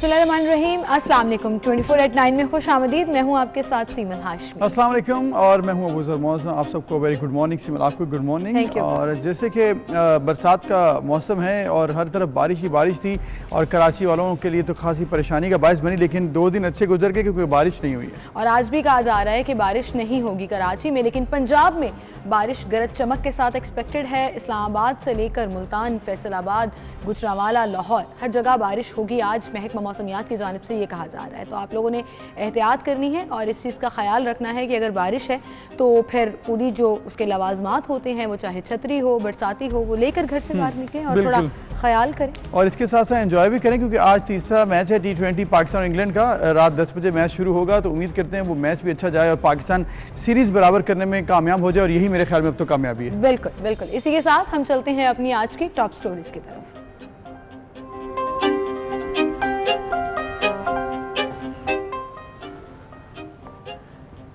बिस्मिल्लाहिर्रहमानिर्रहीम। अस्सलाम वालेकुम। 24/9 में खुश आमदीद। मैं हूँ आपके साथ सीमन हाशमी। अस्सलाम वालेकुम और मैं हूँ अबूज़र मौज़म। आप सबको वेरी गुड मॉर्निंग। सीमन आपको गुड मॉर्निंग। और जैसे कि बरसात का मौसम है और हर तरफ बारिश ही बारिश थी और कराची वालों के लिए तो खासी परेशानी का बायस बनी, लेकिन 2 दिन अच्छे गुजर गए क्योंकि बारिश नहीं हुई है। और आज भी कहा जा रहा है कि बारिश नहीं होगी कराची में, लेकिन पंजाब में बारिश गरज चमक के साथ एक्सपेक्टेड है। इस्लामाबाद से लेकर मुल्तान, फैसलाबाद, गुजरांवाला, लाहौर हर जगह बारिश होगी आज महकमा मौसमियात की जानिब से ये कहा जा रहा है। तो आप लोगों ने एहतियात करनी है और इस चीज़ का ख्याल रखना है कि अगर बारिश है तो फिर पूरी जो उसके लवाजमात होते हैं, वो चाहे छतरी हो, बरसाती हो, वो लेकर घर से बाहर निकलें और थोड़ा ख्याल करें और इसके साथ साथ एंजॉय भी करें, क्योंकि आज तीसरा मैच है T20 पाकिस्तान और इंग्लैंड का। रात 10 बजे मैच शुरू होगा, तो उम्मीद करते हैं वो मैच भी अच्छा जाए और पाकिस्तान सीरीज बराबर करने में कामयाब हो जाए, और यही मेरे ख्याल में अब तो कामयाबी है। बिल्कुल बिल्कुल। इसी के साथ हम चलते हैं अपनी आज की टॉप स्टोरीज की तरफ।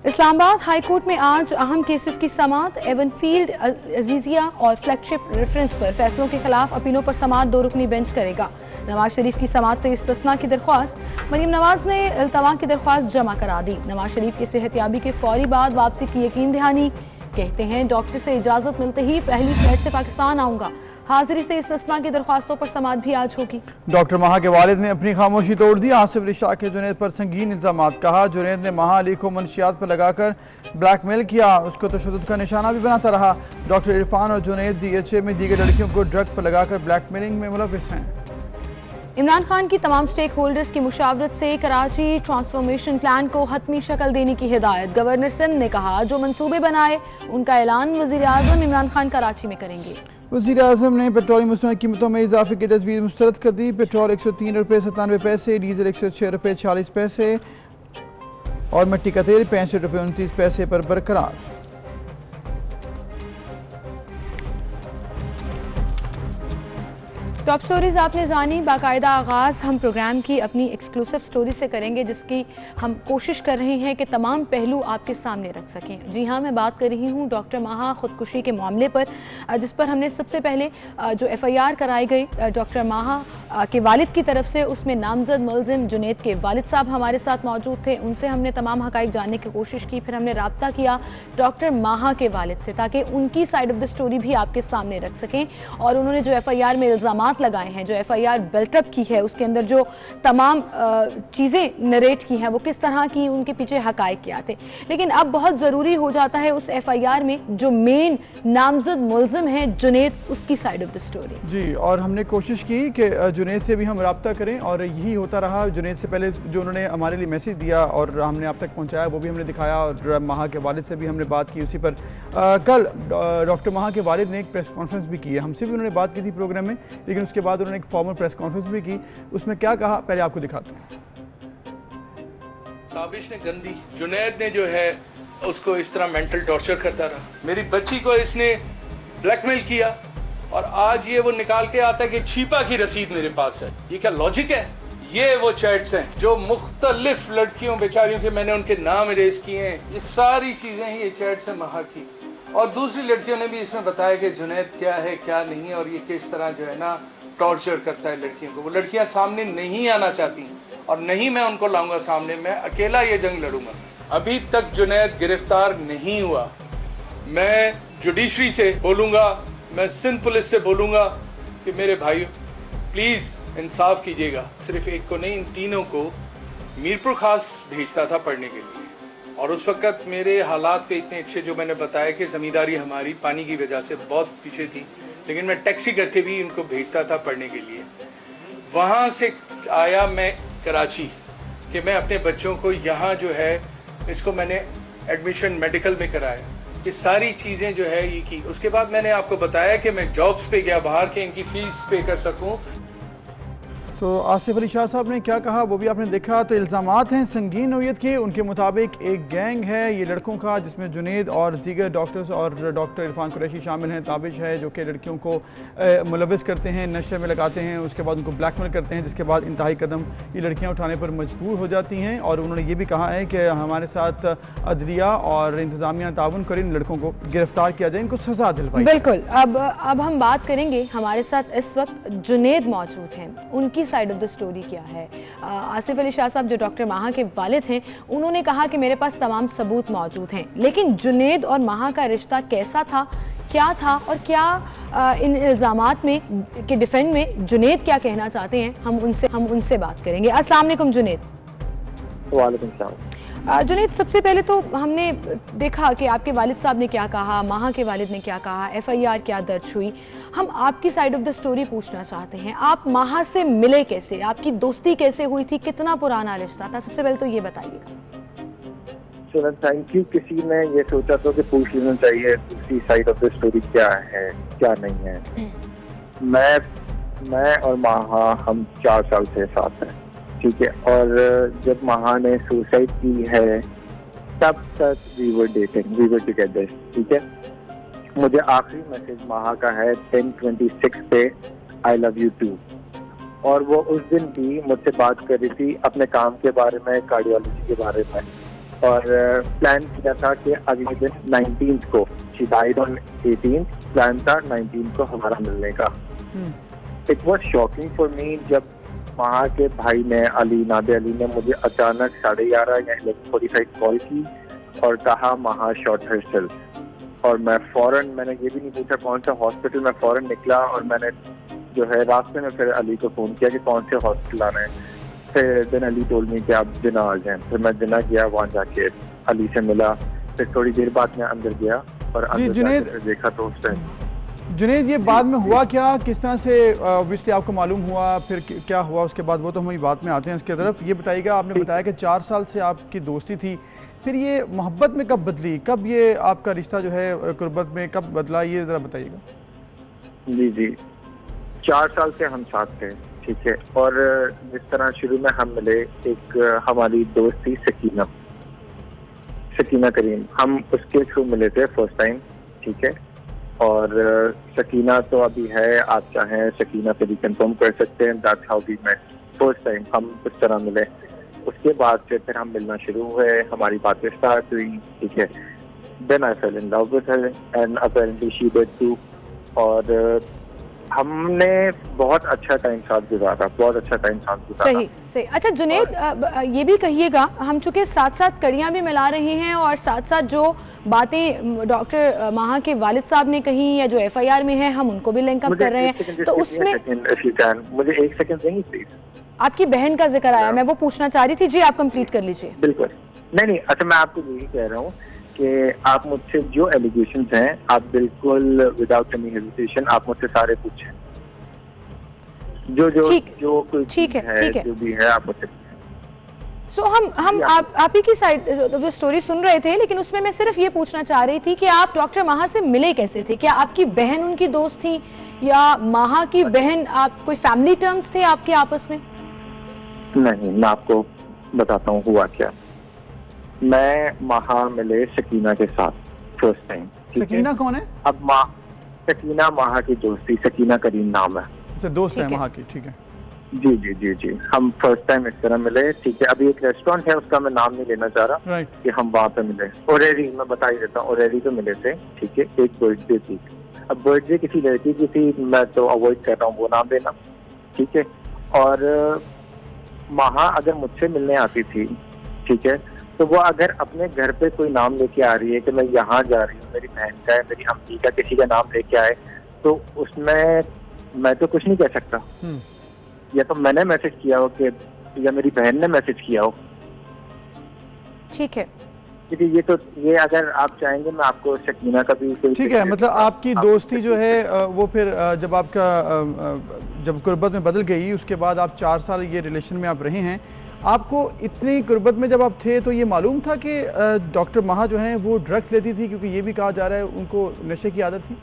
इस्लामाबाद हाई कोर्ट में आज अहम केसेस की समाअत। एवनफील्ड, अजीजिया और फ्लैगशिप रेफरेंस पर फैसलों के खिलाफ अपीलों पर समाअत 2 रुकनी बेंच करेगा। नवाज शरीफ की समाअत से इस्तिस्ना की दरख्वास्त। मरीम नवाज ने इल्तवा की दरख्वास्त जमा करा दी। नवाज शरीफ की सेहतयाबी के फौरी बाद वापसी की यकीन दहानी। कहते हैं डॉक्टर से इजाजत मिलते ही पहली फ्लाइट से पाकिस्तान आऊंगा। हाजिरी से इस्तिस्ना की दरख्वास्तों पर समाअत भी आज होगी। डॉक्टर महा के वालिद ने अपनी खामोशी तोड़ दी। आसिफ अली शाह के जुनैद पर संगीन इल्जामात। कहा जुनैद ने महा अली को मनशियात पर लगाकर ब्लैकमेल किया, उसको तशद्दुद का निशाना भी बनाता रहा। डॉक्टर इरफान और जुनैद DHA में दीगर लड़कियों को ड्रग्स पर लगाकर ब्लैकमेलिंग में मुलविस हैं। इमरान खान की तमाम स्टेक होल्डर्स की मुशावरत से कराची ट्रांसफॉर्मेशन प्लान को हतमी शक्ल देने की हिदायत। गवर्नर सिंध ने कहा जो मंसूबे बनाए उनका ऐलान वज़ीर आज़म इमरान खान कराची में करेंगे। वज़ीर आज़म ने पेट्रोलियम मसनूआत की कीमतों में इजाफे की तजवीज़ मुस्तरद कर दी। पेट्रोल 103 रुपये 97 पैसे, डीजल 106 रुपये 46 पैसे और मिट्टी का तेल 65 रुपये 29 पैसे पर बरकरार। टॉप स्टोरीज आपने जानी। बाकायदा आगाज़ हम प्रोग्राम की अपनी एक्सक्लूसिव स्टोरी से करेंगे, जिसकी हम कोशिश कर रहे हैं कि तमाम पहलू आपके सामने रख सकें। जी हाँ, मैं बात कर रही हूँ डॉक्टर महा खुदकुशी के मामले पर, जिस पर हमने सबसे पहले जो FIR कराई गई डॉक्टर महा के वालिद की तरफ से, उसमें नामजद मुलजिम जुनैद के वालिद साहब हमारे साथ मौजूद थे। उनसे हमने तमाम हकाइक जानने की कोशिश की। फिर हमने रब्ता किया डॉक्टर महा के वालिद से, ताकि उनकी साइड ऑफ द स्टोरी भी आपके सामने रख सकें। और उन्होंने जो FIR में इल्ज़ाम लगाए हैं, जो FIR बिल्टअप की है, उसके अंदर जो तमाम चीज़ें नरेट की हैं, वो किस तरह की, उनके पीछे हकाइक क्या थे। लेकिन अब बहुत ज़रूरी हो जाता है उस FIR में जो मेन नामजद मुलजिम है जुनैद, उसकी साइड ऑफ द स्टोरी। जी, और हमने कोशिश की कि जुनैद से भी हम रब्ता करें, और यही होता रहा। जुनैद से पहले जो उन्होंने हमारे लिए मैसेज दिया और हमने आप तक पहुँचाया, वो भी हमने दिखाया, और महा के वालिद से भी हमने बात की उसी पर। कल डॉक्टर महा के वालिद ने एक प्रेस कॉन्फ्रेंस भी की है। हमसे भी उन्होंने बात की थी प्रोग्राम में, लेकिन उसके बाद उन्होंने एक फॉर्मल प्रेस कॉन्फ्रेंस भी की। उसमें क्या कहा, पहले आपको दिखाता हूँ। ताबिश ने गंदी, जुनैद ने जो है उसको इस तरह मेंटल टॉर्चर करता रहा। मेरी बच्ची को इसने ब्लैकमेल किया और आज ये वो निकाल के आता है कि छिपा की रसीद मेरे पास है। ये क्या लॉजिक है? ये वो चैट्स हैं जो मुख्तलिफ लड़कियों बेचारियों के मैंने उनके नाम इरेज किए हैं। ये सारी चीजें हैं, ये चैट्स हैं महा की। और दूसरी लड़कियों ने भी इसमें बताया कि जुनैद क्या है क्या नहीं, और ये किस तरह जो है ना टॉर्चर करता है लड़कियों को। वो लड़कियां सामने नहीं आना चाहती और नहीं मैं उनको लाऊंगा सामने, मैं अकेला ये जंग लड़ूंगा। अभी तक जुनैद गिरफ्तार नहीं हुआ। मैं जुडिशरी से बोलूँगा, मैं सिंध पुलिस से बोलूँगा कि मेरे भाइयों प्लीज़ इंसाफ कीजिएगा। सिर्फ एक को नहीं, इन तीनों को मीरपुर खास भेजता था पढ़ने के लिए, और उस वक़्त मेरे हालात के इतने अच्छे, जो मैंने बताया कि ज़मींदारी हमारी पानी की वजह से बहुत पीछे थी, लेकिन मैं टैक्सी करके भी इनको भेजता था पढ़ने के लिए। वहाँ से आया मैं कराची कि मैं अपने बच्चों को यहाँ जो है इसको मैंने एडमिशन मेडिकल में कराया। ये सारी चीज़ें जो है ये की। उसके बाद मैंने आपको बताया कि मैं जॉब्स पे गया बाहर के इनकी फ़ीस पे कर सकूँ। तो आसिफ अली शाह साहब ने क्या कहा वो भी आपने देखा। तो इल्ज़ामात हैं संगीन नौयत के। उनके मुताबिक एक गैंग है ये लड़कों का, जिसमें जुनैद और दीगर डॉक्टर्स और डॉक्टर इरफान कुरैशी शामिल हैं। ताबिश है जो कि लड़कियों को मुलविस करते हैं, नशे में लगाते हैं, उसके बाद उनको ब्लैकमेल करते हैं, जिसके बाद इंतहाई कदम ये लड़कियाँ उठाने पर मजबूर हो जाती हैं। और उन्होंने ये भी कहा है कि हमारे साथ अदलिया और इंतज़ामिया ताउन कर इन लड़कों को गिरफ्तार किया जाए, इनको सज़ा दिलवाई। बिल्कुल। अब हम बात करेंगे, हमारे साथ इस वक्त जुनैद मौजूद हैं, उनकी साइड ऑफ द स्टोरी क्या है। आसिफ अली शाह साहब जो डॉक्टर माहा के वालिद हैं, उन्होंने कहा कि मेरे पास तमाम सबूत मौजूद हैं, लेकिन जुनैद और माहा का रिश्ता कैसा था, क्या था, और क्या इन इल्ज़ामात में के डिफेंड में जुनैद क्या कहना चाहते हैं, हम उनसे बात करेंगे। अस्सलाम वालेकुम जुनैद। वालेकुम सलाम। जुनैद, सबसे पहले तो हमने देखा कि आपके वालिद साहब ने क्या कहा, माहा के वालिद ने क्या कहा, FIR क्या दर्ज हुई। हम आपकी साइड ऑफ द स्टोरी पूछना चाहते हैं, आप माहा से मिले कैसे, आपकी दोस्ती कैसे हुई थी, कितना पुराना रिश्ता था, सबसे पहले तो ये बताइएगा। चलो थैंक यू। किसी ने ये सोचा तो कि पूछ लेना चाहिए दूसरी साइड ऑफ द स्टोरी क्या है क्या नहीं है। मैं और माहा हम 4 साल से साथ हैं, ठीक है, और जब माहा ने सुसाइड की है तब तक we were dating, we were together, ठीक है। मुझे आखिरी मैसेज माहा का है 10/26 पे, आई लव यू टू, और वो उस दिन भी मुझसे बात कर रही थी अपने काम के बारे में, कार्डियोलॉजी के बारे में, और प्लान किया था कि अगले दिन 19th को, she died on 18th, plan था 19th को हमारा मिलने का। It was shocking for me जब वहाँ के भाई ने, नादे अली ने मुझे अचानक 11:30 या 11:45 कॉल की और कहा माहा शॉट हरसेल्फ, और मैंने ये भी नहीं पूछा कौन सा हॉस्पिटल, मैं फौरन निकला और मैंने जो है रास्ते में फिर अली को फोन किया कि कौन से हॉस्पिटल आना है। फिर दिन अली टोल मी कि आप जिना आ जाएं। फिर मैं जिना गया, वहाँ जाके अली से मिला, फिर थोड़ी देर बाद मैं अंदर गया और अंदर जाकर देखा तो उस टाइम। जुनैद, ये बाद में हुआ क्या, किस तरह से ऑब्वियसली आपको मालूम हुआ, फिर क्या हुआ उसके बाद, वो तो हम बात में आते हैं इसके तरफ। ये बताइएगा, आपने बताया कि 4 साल से आपकी दोस्ती थी, फिर ये मोहब्बत में कब बदली, कब ये आपका रिश्ता जो है कुर्बत में कब बदला, ये ज़रा बताइएगा। जी 4 साल से हम साथ थे, ठीक है, और जिस तरह शुरू में हम मिले, एक हमारी दोस्त थी सकीना करीम, हम उसके थ्रू मिले थे फर्स्ट टाइम, ठीक है, और सकीना तो अभी है, आप चाहें सकीना पे भी कंफर्म कर सकते हैं, that's how we met first time, हम उस तरह मिले। उसके बाद से फिर हम मिलना शुरू हुए, हमारी बातें स्टार्ट हुई, ठीक है, then I fell in love with her and apparently she did too, और हमने बहुत अच्छा टाइम साथ गुजारा, बहुत अच्छा टाइम साथ गुजारा। सही। अच्छा जुनैद, ये भी कहिएगा, हम चूंकि साथ कड़ियां भी मिला रहे हैं और साथ जो बातें डॉक्टर माहा के वालिद साहब ने कही या जो FIR में है, हम उनको भी लिंक अप कर रहे हैं, तो उसमें मुझे 1 सेकंड देंगे प्लीज। आपकी बहन का जिक्र आया, मैं वो पूछना चाह रही थी। जी, आप कंप्लीट कर लीजिए। बिल्कुल। नहीं, अच्छा, मैं आपको यही कह रहा हूँ कि आप मुझसे जो एलिगेशंस हैं, आप बिल्कुल विदाउट एनी हेजिटेशन आप मुझसे सारे पूछें, जो कोई ठीक है जो भी है आप मुझसे। सो हम आप ही की साइड स्टोरी सुन रहे थे, लेकिन उसमें मैं सिर्फ ये पूछना चाह रही थी कि आप डॉक्टर माहा से मिले कैसे थे, क्या आपकी बहन उनकी दोस्त थी या माहा की बहन, आप कोई फैमिली टर्म्स थे आपके आपस में? नहीं, मैं आपको बताता हूँ हुआ क्या। मैं माहा मिले सकीना के साथ फर्स्ट टाइम। सकीना कौन है? अब सकीना माहा की दोस्ती, सकीना करीम नाम है, दोस्त है माहा की, ठीक है। जी हम फर्स्ट टाइम इस तरह मिले, ठीक है। अभी एक रेस्टोरेंट है, उसका मैं नाम नहीं लेना चाह रहा, कि हम वहाँ पे मिले। ओरेरी, मैं बता ही देता हूँ, ओरेरी पे मिले थे, ठीक है। एक बर्थडे थी, अब बर्थडे किसी लड़की की थी, मैं तो अवॉइड कर रहा हूँ वो नाम देना, ठीक है। और माहा अगर मुझसे मिलने आती थी, ठीक है, तो वो अगर अपने घर पे कोई नाम लेके आ रही है कि मैं यहाँ जा रही हूँ, मेरी बहन का है, मेरी अम्मी का, किसी का नाम लेके आए, तो उसमें मैं तो कुछ नहीं कह सकता। या तो मैंने मैसेज किया हो कि या मेरी बहन ने मैसेज किया हो, ठीक है। क्योंकि ये अगर आप चाहेंगे मैं आपको सकीना का भी, ठीक है, मतलब आपकी दोस्ती जो है वो फिर जब आपका जब कुर्बत में बदल गई, उसके बाद आप 4 साल ये रिलेशन में आप रहे हैं, आपको इतनी कुर्बत में जब आप थे तो ये मालूम था कि डॉक्टर माहा जो हैं वो ड्रग्स लेती थी, क्योंकि ये भी कहा जा रहा है उनको नशे की आदत थी?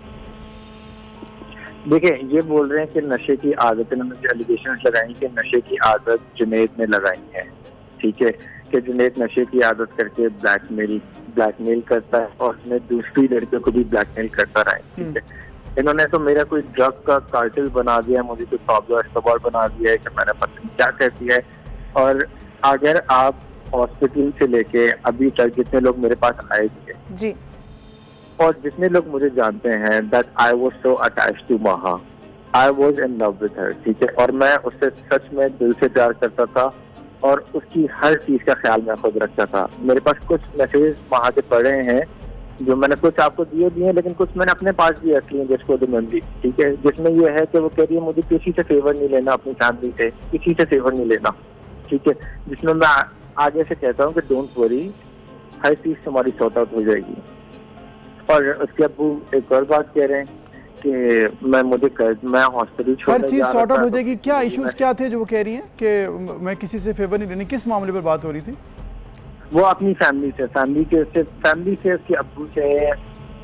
देखिए, ये बोल रहे हैं कि नशे की आदत, इन्होंने जो एलिगेशंस लगाई कि नशे की आदत जुनैद ने लगाई है, ठीक है, कि जुनैद नशे की आदत करके ब्लैकमेल करता है और उसने दूसरी लड़कियों को भी ब्लैकमेल करता रहा है, ठीक है। इन्होंने तो मेरा कोई ड्रग का कार्टेल बना दिया, मुझे कोई पाब्लो एस्कोबार बना दिया है कि मैंने पता नहीं क्या कर दिया है। और अगर आप हॉस्पिटल से लेके अभी तक जितने लोग मेरे पास आए थे जी, और जितने लोग मुझे जानते हैं, that I was so attached to Maha, I was in love with her, ठीक है, और मैं उससे सच में दिल से प्यार करता था और उसकी हर चीज का ख्याल मैं खुद रखता था। मेरे पास कुछ मैसेज वहाँ के पड़े हैं जो मैंने कुछ आपको दिए, लेकिन कुछ मैंने अपने पास भी रख लिए जिसको रिमेंबरी, ठीक है, जिसमें ये है कि वो कह रही है मुझे किसी से फेवर नहीं लेना, अपनी फैमिली से किसी से फेवर नहीं लेना, ठीक है, जिसमें मैं आगे से कहता हूँ कि डोंट वरी, हर चीज तुम्हारी सॉर्ट आउट हो जाएगी। और उसके अब्बू एक और बात कह रहे हैं कि मैं हॉस्पिटल छोड़ हर चीज सॉर्ट आउट हो जाएगी। क्या इश्यूज क्या थे जो वो कह रही हैं कि मैं किसी से फेवर नहीं लेनी? किस मामले पर बात हो रही थी? वो अपनी फैमिली से उसके अब्बू से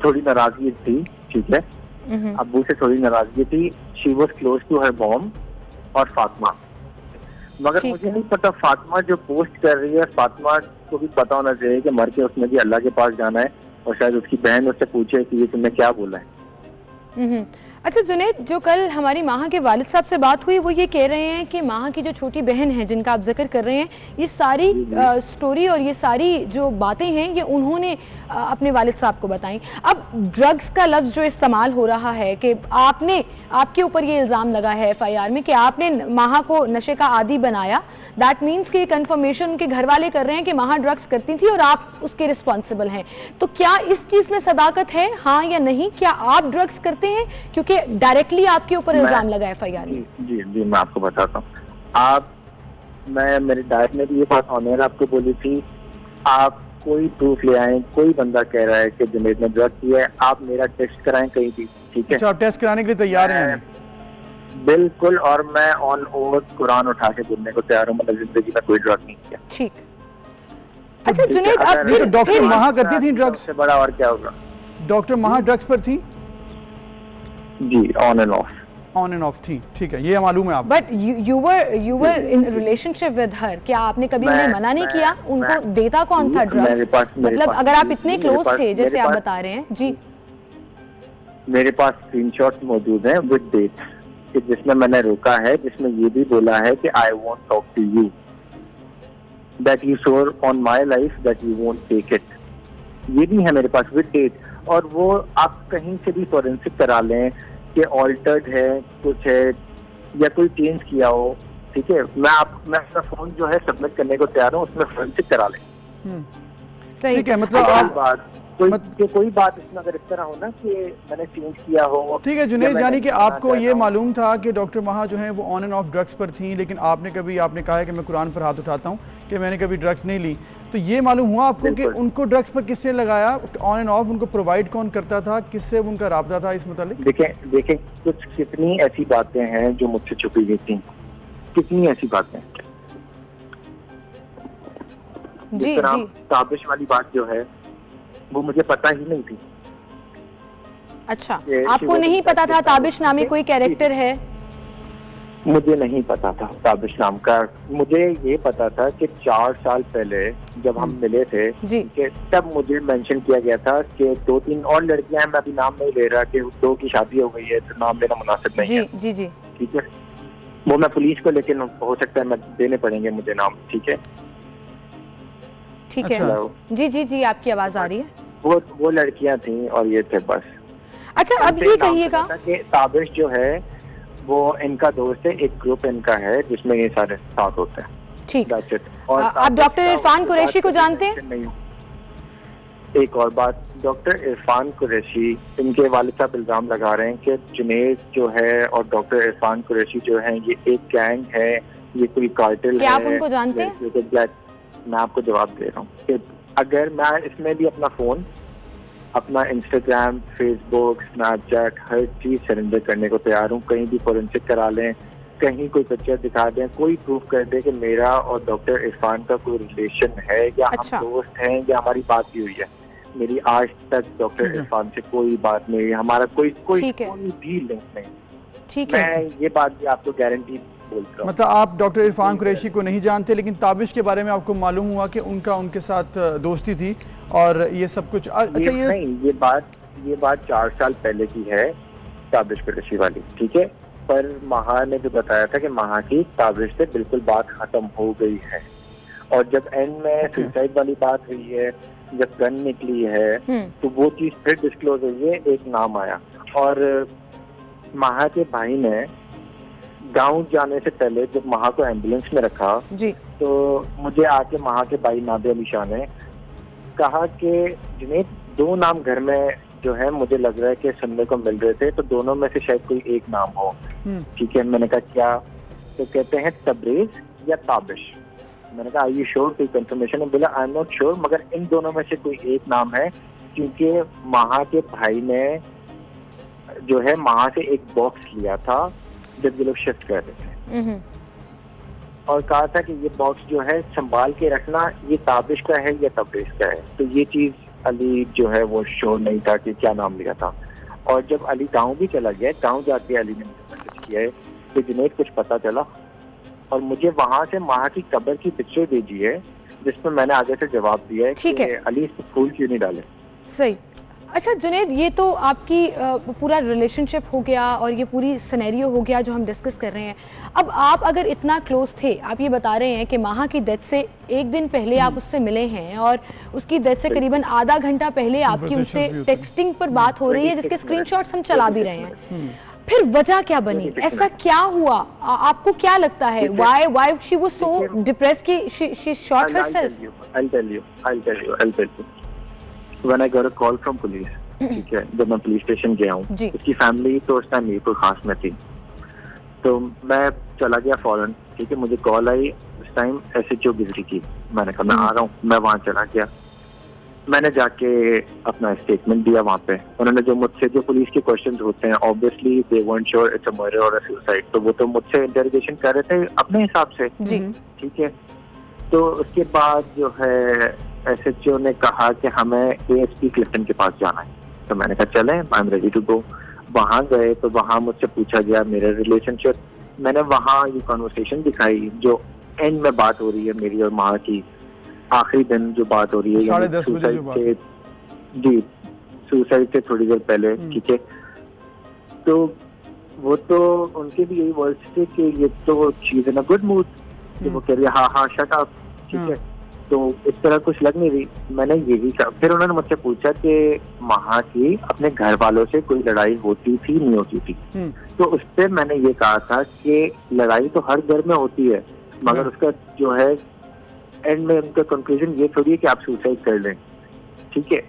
थोड़ी नाराजगी थी, ठीक है, अब्बू से थोड़ी नाराजगी थी। She was close to her mom और फातिमा, मगर मुझे नहीं पता फातिमा जो पोस्ट कर रही है, फातिमा को भी पता होना चाहिए कि मर के उसने भी अल्लाह के पास जाना है, और शायद उसकी बहन उससे पूछे कि ये तुमने क्या बोला है। अच्छा जुनैद, जो कल हमारी माहा के वालिद साहब से बात हुई वो ये कह रहे हैं कि माहा की जो छोटी बहन है जिनका आप जिक्र कर रहे हैं, ये सारी स्टोरी और ये सारी जो बातें हैं ये उन्होंने अपने वालिद साहब को बताई। अब ड्रग्स का लफ्ज़ जो इस्तेमाल हो रहा है कि आपके ऊपर ये इल्ज़ाम लगा है FIR में कि आपने माहा को नशे का आदी बनाया, दैट मीन्स कि कंफर्मेशन उनके घर वाले कर रहे हैं कि माहा ड्रग्स करती थी और आप उसके रिस्पॉन्सिबल हैं। तो क्या इस चीज़ में सदाकत है, हाँ या नहीं? क्या आप ड्रग्स करते हैं? क्योंकि डायरेक्टली आपके ऊपर इल्जाम लगा है FIR में। जी मैं आपको बताता हूँ। मैं मेरे डायट में भी ये बात ऑनर आपको बोली थी, आप कोई प्रूफ ले आए, कोई बंदा कह रहा है कि जुनैद ने ड्रग किया है, आप मेरा टेस्ट कराएं कहीं भी, ठीक है? अच्छा, आप टेस्ट कराने के लिए तैयार हैं? बिल्कुल, और मैं ऑन ओथ कुरान उठा के बोलने को तैयार हूँ, मतलब जिंदगी में कोई ड्रग नहीं किया। ठीक। अच्छा जुनैद, अब फिर डॉक्टर माहा करती थी ड्रग्स से बड़ा और क्या होगा? डॉक्टर माहा ड्रग्स पर थी? जी, ऑन एंड ऑफ थी, ठीक है, ये मालूम है आप। But you were in relationship with her, क्या आपने कभी उन्हें मना नहीं किया? उनको देता कौन था ड्रग्स? मतलब अगर आप इतने क्लोज थे जैसे आप बता रहे हैं। जी, मेरे पास स्क्रीनशॉट मौजूद हैं विद डेट, जिसमें मैंने रोका है, जिसमें ये भी बोला है कि I won't talk to you, that you sure on my life that you won't take it, ये भी है मेरे पास विद डेट। और वो आप कहीं से भी फॉरेंसिक करा लें कि ऑल्टर्ड है, कुछ है या कोई चेंज किया हो, ठीक है, मैं अपना फोन जो है सबमिट करने को तैयार हूँ, उसमें फॉरेंसिक करा लें। ठीक है, मतलब कोई बात इसमें अगर इस तरह हो ना कि मैंने चेंज किया हो। ठीक है जुनैद, यानी कि आपको ये मालूम था कि डॉक्टर माहा जो है वो ऑन एंड ऑफ ड्रग्स पर थी, लेकिन आपने कहा है कि मैं कुरान पर हाथ उठाता हूँ कि मैंने कभी ड्रग्स नहीं ली। तो ये मालूम हुआ आपको कि उनको ड्रग्स पर किसने लगाया, ऑन एंड ऑफ उनको प्रोवाइड कौन करता था, किससे उनका राब्ता था इस मुतालिक? देखें कुछ कितनी ऐसी बातें हैं जो मुझसे छुपी गई थी, कितनी ऐसी बातें। जी, ताबिश वाली बात जो है वो मुझे पता ही नहीं थी। अच्छा, आपको नहीं पता था ताबिश नामी कोई कैरेक्टर है? मुझे नहीं पता था ताबिश नाम का। मुझे ये पता था कि 4 साल पहले जब हम मिले थे कि तब मुझे मेंशन किया गया था कि 2-3 और लड़कियां हैं, मैं अभी नाम नहीं ले रहा, कि 2 की शादी हो गई है तो नाम लेना मुनासिब नहीं है। जी, ठीक है, वो मैं पुलिस को, लेकिन हो सकता है मैं देने पड़ेंगे मुझे नाम, ठीक है? ठीक है, जी आपकी आवाज आ रही है। वो लड़कियां थी और ये थे बस। अच्छा, अब ये कहिएगा कि ताबिश जो है वो इनका दोस्त है, एक ग्रुप इनका है जिसमें ये सारे साथ होते हैं। ठीक, और आप डॉक्टर इरफान कुरैशी को जानते हैं? नहीं। एक और बात, डॉक्टर इरफान कुरैशी, इनके वालिद साहब इल्जाम लगा रहे हैं कि जुनैद जो है और डॉक्टर इरफान कुरैशी जो है ये एक गैंग है, ये कोई कार्टेल है। क्या आप उनको जानते हैं? मैं आपको जवाब दे रहा हूँ कि अगर मैं इसमें भी अपना फोन, अपना इंस्टाग्राम, फेसबुक, स्नैपचैट, हर चीज सरेंडर करने को तैयार हूँ। कहीं भी फॉरेंसिक करा लें, कहीं कोई पिक्चर दिखा दें, कोई प्रूफ कर दे कि मेरा और डॉक्टर इरफान का कोई रिलेशन है या हम दोस्त हैं या हमारी बात भी हुई है। मेरी आज तक डॉक्टर इरफान से कोई बात नहीं, हमारा कोई भी लिंक नहीं। ठीक है, मैं ये बात भी आपको गारंटी बोलता हूं। मतलब आप डॉक्टर इरफान कुरैशी को नहीं जानते, लेकिन ताबिश के बारे में आपको मालूम हुआ कि उनके साथ दोस्ती थी और ये सब कुछ। अच्छा, ये बात 4 साल पहले की है, ताबिश कुरैशी वाली, ठीक है? पर महा ने जो बताया था कि महा की ताबिश से बिल्कुल बात खत्म हो गई है, और जब एंड में सुसाइड वाली बात हुई है, जब गन निकली है, तो वो चीज फिर डिस्क्लोज हुई है, एक नाम आया। और महा के भाई ने गांव जाने से पहले जब महा को एम्बुलेंस में रखा जी। तो मुझे आके महा के भाई नादिर अली शाह ने कहा कि जुनैद, 2 नाम घर में जो है मुझे लग रहा है कि सुनने को मिल रहे थे, तो दोनों में से शायद कोई एक नाम हो। ठीक है, मैंने कहा क्या? तो कहते हैं तबरेज या ताबिश। मैंने कहा आई यू श्योर, कोई कंफर्मेशन है? बोला आई एम नॉट श्योर, मगर इन दोनों में से कोई एक नाम है, क्योंकि महा के भाई ने जो है महा से एक बॉक्स लिया था जब ये लोग शिफ्ट कर रहे थे, और कहा था कि ये बॉक्स जो है संभाल के रखना, ये ताबिश का है या तबरेज का है। तो ये चीज अली जो है वो श्योर नहीं था कि क्या नाम लिया था। और जब अली गांव भी चला गया, गांव जाके अली ने मुझे मैसेज किया है कि जुनैद कुछ पता चला, और मुझे वहां से महा की कब्र की पिक्चर भेजी है जिसमें मैंने आगे से जवाब दिया है कि अली इस फूल क्यों नहीं डाले। सही। अच्छा जुनैद, ये तो आपकी पूरा रिलेशनशिप हो गया और ये पूरी सिनेरियो हो गया जो हम डिस्कस कर रहे हैं। अब आप अगर इतना क्लोज थे, आप ये बता रहे हैं कि महा की डेथ से एक दिन पहले आप उससे मिले हैं और उसकी डेथ से करीबन आधा घंटा पहले आपकी उनसे टेक्सटिंग पर बात हो रही है, जिसके स्क्रीनशॉट्स हम चला भी रहे हैं। फिर वजह क्या बनी? ऐसा क्या हुआ? आपको क्या लगता है? Why she was so depressed कि she shot herself? I'll tell you. When I got a call from police, ठीक है, जब मैं पुलिस स्टेशन गया हूँ, उसकी फैमिली तो उस टाइम मीरपुर खास में थी, तो मैं चला गया फौरन। ठीक है, मुझे कॉल आई, उस टाइम SHO गुजरी की। मैंने कहा मैं आ रहा हूँ, मैं वहाँ चला गया। मैंने जाके अपना स्टेटमेंट दिया वहाँ पे। उन्होंने जो मुझसे जो पुलिस के क्वेश्चंस होते हैं, obviously they weren't sure it's a murder or a suicide, तो वो तो मुझसे इंटरोगेशन कर रहे थे अपने हिसाब से। ठीक है, तो उसके बाद जो है SHO ने कहा कि हमें ASP क्लिफ्टन के पास जाना है। तो मैंने कहा चलें, I am ready to go. वहाँ गए तो वहाँ मुझसे पूछा गया मेरा रिलेशनशिप। मैंने वहाँ ये कॉन्वर्सेशन दिखाई जो एंड में बात हो रही है मेरी और माँ की, आखिरी दिन जो बात हो रही है, सुसाइड से थोड़ी देर पहले। ठीक है, तो वो तो उनके भी यही वर्ड्स थे कि ये तो she is in a good mood, वो कह रही है हाँ शट अप। ठीक है, तो इस तरह कुछ लग नहीं रही। मैंने ये भी कहा, फिर उन्होंने मुझसे पूछा कि महा की अपने घर वालों से कोई लड़ाई होती थी नहीं होती थी? तो उस पर मैंने ये कहा था कि लड़ाई तो हर घर में होती है, मगर उसका जो है एंड में उनका कंक्लूजन ये थोड़ी है कि आप सुसाइड कर लें। ठीक है,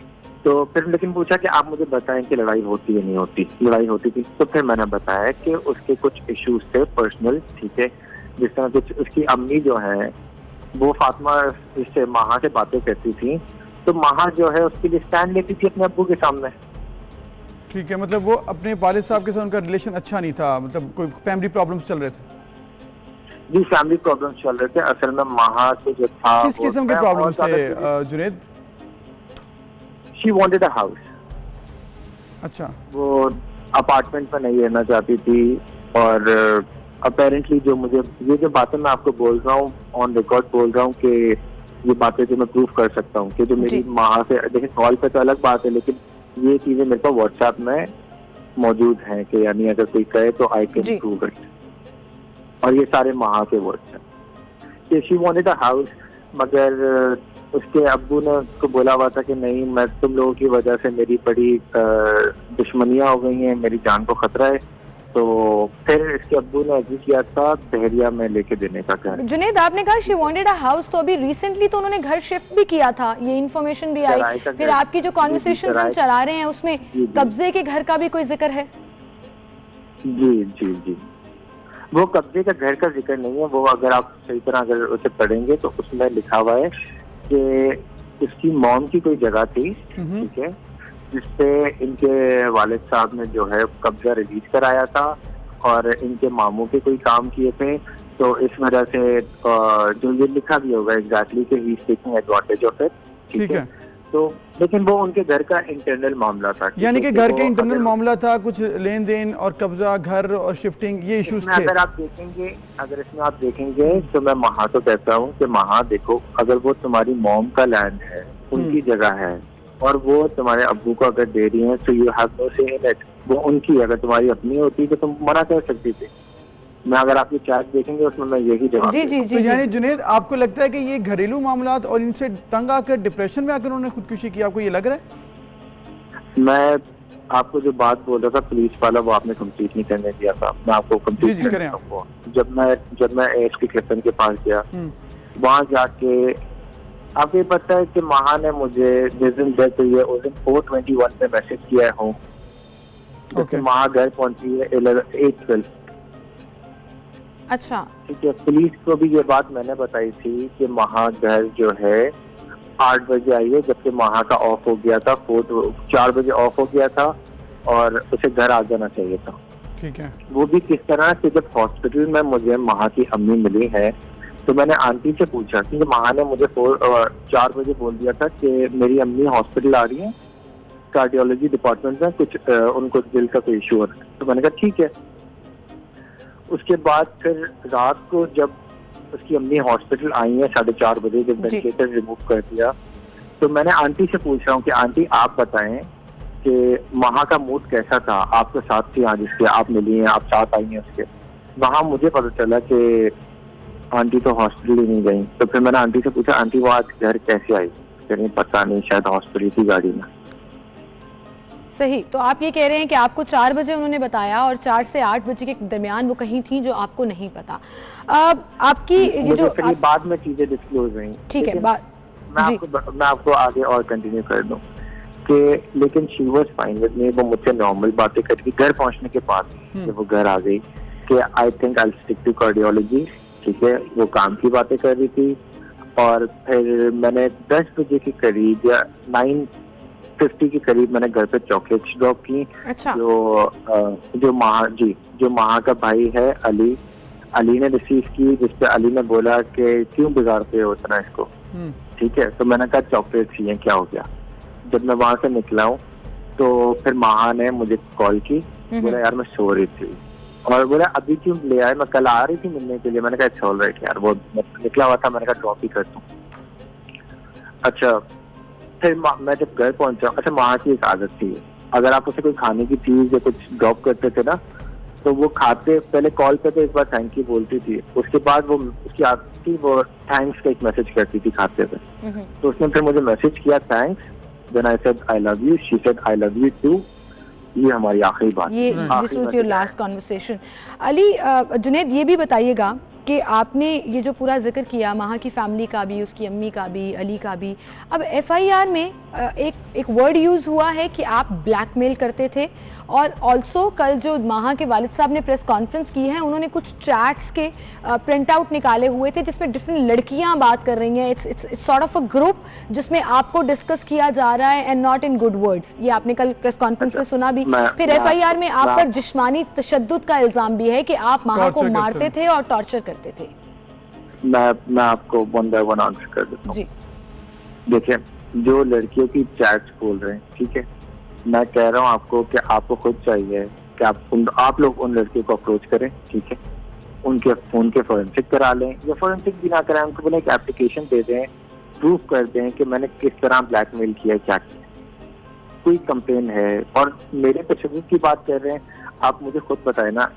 तो फिर लेकिन पूछा कि आप मुझे बताएं कि लड़ाई होती है नहीं होती। लड़ाई होती थी, तो फिर मैंने बताया कि उसके कुछ इश्यूज थे पर्सनल। ठीक है, जिस तरह कुछ उसकी अम्मी जो है वो फातिमा इससे महा से बातें करती थी, तो महा जो है उसके लिए स्टैंड लेती थी अपने अब्बू के सामने। ठीक है, मतलब वो अपने वालिद साहब के साथ उनका रिलेशन अच्छा नहीं था, मतलब कोई फैमिली प्रॉब्लम्स चल रहे थे? जी, फैमिली प्रॉब्लम्स चल रहे थे। असल में महा से जो था, किस किस्म के प्रॉब्लम्स थे Junaid? She wanted a house. अच्छा, वो अपार्टमेंट में नहीं रहना चाहती थी, और अपेरेंटली जो मुझे ये जो बातें मैं आपको बोल रहा हूँ, ऑन रिकॉर्ड बोल रहा हूँ कि ये बातें जो मैं प्रूफ कर सकता हूँ कि जो मेरी माँ से, देखिए कॉल पे तो अलग बात है, लेकिन ये चीजें मेरे पास व्हाट्सएप में मौजूद हैं कि यानी अगर कोई कहे तो आई कैन प्रूव इट, और ये सारे माँ के वर्ड्स हैं कि शी वांटेड अ हाउस, मगर उसके अब्बू ने उसको बोला हुआ था कि नहीं, मैं तुम लोगों की वजह से मेरी बड़ी दुश्मनियां हो गई हैं, मेरी जान को खतरा है। तो फिर इसके अब्बू ने एग्री किया था बहरिया में लेके देने का घर। जुनैद, आपने कहा शी वांटेड अ हाउस, तो अभी रिसेंटली तो उन्होंने घर शिफ्ट भी किया था, ये इन्फॉर्मेशन भी आई। फिर आपकी जो कॉन्वर्सेशंस हम चला रहे हैं उसमें कब्जे के घर का भी कोई जिक्र है? जी जी जी, वो कब्जे का घर का जिक्र नहीं है। वो अगर आप सही तरह अगर उसे पढ़ेंगे तो उसमें लिखा हुआ है कि उसकी मॉम की कोई जगह थी, ठीक है, जिसपे इनके वालिद साहब ने जो है कब्जा रिलीज कराया था, और इनके मामू के कोई काम किए थे, तो इस वजह से जो ये लिखा भी होगा एग्जैक्टली कि he is taking advantage of it. ठीक है, तो लेकिन वो उनके घर का इंटरनल मामला था, यानी कि घर के इंटरनल मामला था, कुछ लेन देन और कब्जा, घर और शिफ्टिंग, ये इश्यूज थे। अगर आप देखेंगे, अगर इसमें आप देखेंगे तो मैं महा तो कहता हूँ कि महा देखो, अगर वो तुम्हारी मॉम का लैंड है, उनकी जगह है, और वो तुम्हारे अब्बू को अगर दे रही है, तो यू हैव नो से इन इट। वो उनकी, अगर तुम्हारी अपनी होती तो तुम मना कर सकती थी। मैं अगर आपकी चार्ज देखेंगे उसमें मैं यही जवाब तो यानी जुनैद, आपको लगता है कि ये घरेलू मामलात और इनसे तंग आकर डिप्रेशन में आकर उन्होंने खुदकुशी की, आपको ये लग रहा है? मैं आपको जो बात बोल रहा था पुलिस वाला, वो आपने कंप्लीट नहीं करने दिया था। मैं आपको कंप्लीट करें। जब मैं एएसपी क्लिफ्टन के पास गया, वहाँ जाके आपको पता है कि महा ने मुझे जिस दिन डेथ हुई है उस दिन 4:21 पे मैसेज किया है होम। जबकि महा घर पहुंची है 8:12। अच्छा, ठीक है। पुलिस को भी ये बात मैंने बताई थी कि महा घर जो है 8 बजे आई है, जबकि महा का ऑफ हो गया था, 4 बजे ऑफ हो गया था और उसे घर आ जाना चाहिए था। ठीक है। वो भी किस तरह से, जब हॉस्पिटल में मुझे महा की अम्मी मिली है तो मैंने आंटी से पूछा, क्योंकि महा ने मुझे 4 बजे बोल दिया था कि मेरी अम्मी हॉस्पिटल आ रही है, कार्डियोलॉजी डिपार्टमेंट में कुछ उनको दिल का कोई इशू हो रहा है। तो मैंने कहा ठीक है। उसके बाद फिर रात को जब उसकी अम्मी हॉस्पिटल आई है 4:30 बजे, जब वेंटिलेटर रिमूव कर दिया, तो मैंने आंटी से पूछ रहा हूँ कि आंटी आप बताएं कि महा का मूड कैसा था, आपके साथ थी आज इसके, आप मिली हैं, आप साथ आई हैं उसके। वहाँ मुझे पता चला कि आंटी तो हॉस्पिटल ही नहीं गई। तो फिर मैंने आंटी से पूछा, आंटी वो आज घर कैसे आई? कहीं पता नहीं, शायद हॉस्पिटल की गाड़ी में। सही। तो आप ये कह रहे हैं कि आपको 4 बजे उन्होंने बताया और 4 से 8 बजे के दरमियान वो कहीं थी जो आपको नहीं पता। आपकी ये जो बाद में चीजें डिस्क्लोज हुई। ठीक है, मैं आपको आगे और कंटिन्यू कर दूं कि लेकिन she was fine with me. वो मुझसे नॉर्मल बातें करती घर पहुंचने के बाद, जब वो घर आ गई कि I think I stick to cardiology. ठीक है, वो काम की बातें कर रही थी। और फिर मैंने 10 बजे के करीब या 9:50 के करीब मैंने घर पे चॉकलेट्स ड्रॉप की। अच्छा। जो महा का भाई है अली ने रिसीव की, जिसपे अली ने बोला कि क्यों बिगाड़ते हो इतना इसको। ठीक है, तो मैंने कहा चॉकलेट्स ही हैं, क्या हो गया। जब मैं वहां से निकला हूँ तो फिर महा ने मुझे कॉल की, बोला यार मैं सो रही थी, और बोला अभी क्यों ले आए, मैं कल आ रही थी मिलने के लिए। मैंने कहा इट्स ऑल राइट यार, वो निकला हुआ था, मैंने कहा ड्रॉप ही कर दूं। अच्छा, फिर मैं जब घर पहुंचा, अच्छा महा की एक आदत थी, अगर आप उसे कोई खाने की चीज या कुछ ड्रॉप करते थे ना, तो वो खाते पहले कॉल पे तो एक बार थैंक यू बोलती थी, उसके बाद वो उसकी आदत थी वो थैंक्स का एक मैसेज करती थी खाते हुए। तो उसने फिर मुझे मैसेज किया thanks, then I said I love you, she said I love you too. ये हमारी आखिरी बात, ये this was your last conversation. Ali, Junaid ये भी बताइएगा कि आपने ये जो पूरा जिक्र किया महा की फैमिली का भी, उसकी अम्मी का भी, अली का भी, अब एफआईआर में एक वर्ड यूज़ हुआ है कि आप ब्लैकमेल करते थे, और ऑल्सो कल जो महा के वालिद साहब ने प्रेस कॉन्फ्रेंस की है, उन्होंने कुछ चैट्स के प्रिंट आउट निकाले हुए थे जिसमें डिफरेंट लड़कियां बात कर रही हैं। It's sort of a group जिसमें आपको डिस्कस किया जा रहा है and not in good words. ये आपने कल प्रेस कॉन्फ्रेंस में सुना भी। फिर एफआईआर में आप पर जिस्मानी तशद्दुद का इल्जाम भी है कि आप महा को मारते थे और टॉर्चर करते थे। मैं आपको वन बाय वन आंसर कर देता हूँ। देखिए, जो लड़कियों की चैट्स बोल रहे हैं, ठीक है, मैं कह रहा हूँ आपको कि आपको खुद चाहिए कि आप लोग उन लड़कियों को अप्रोच करें। ठीक है, उनके फोन के फोरेंसिक करा लें, या फोरेंसिक भी ना कराएं, उनको बोले एक एप्लीकेशन दे दें, प्रूफ कर दें कि मैंने किस तरह ब्लैकमेल किया, क्या किया, कोई कंप्लेन है। और मेरे तशद्दुद की बात कर रहे हैं, आप मुझे खुद बताए ना,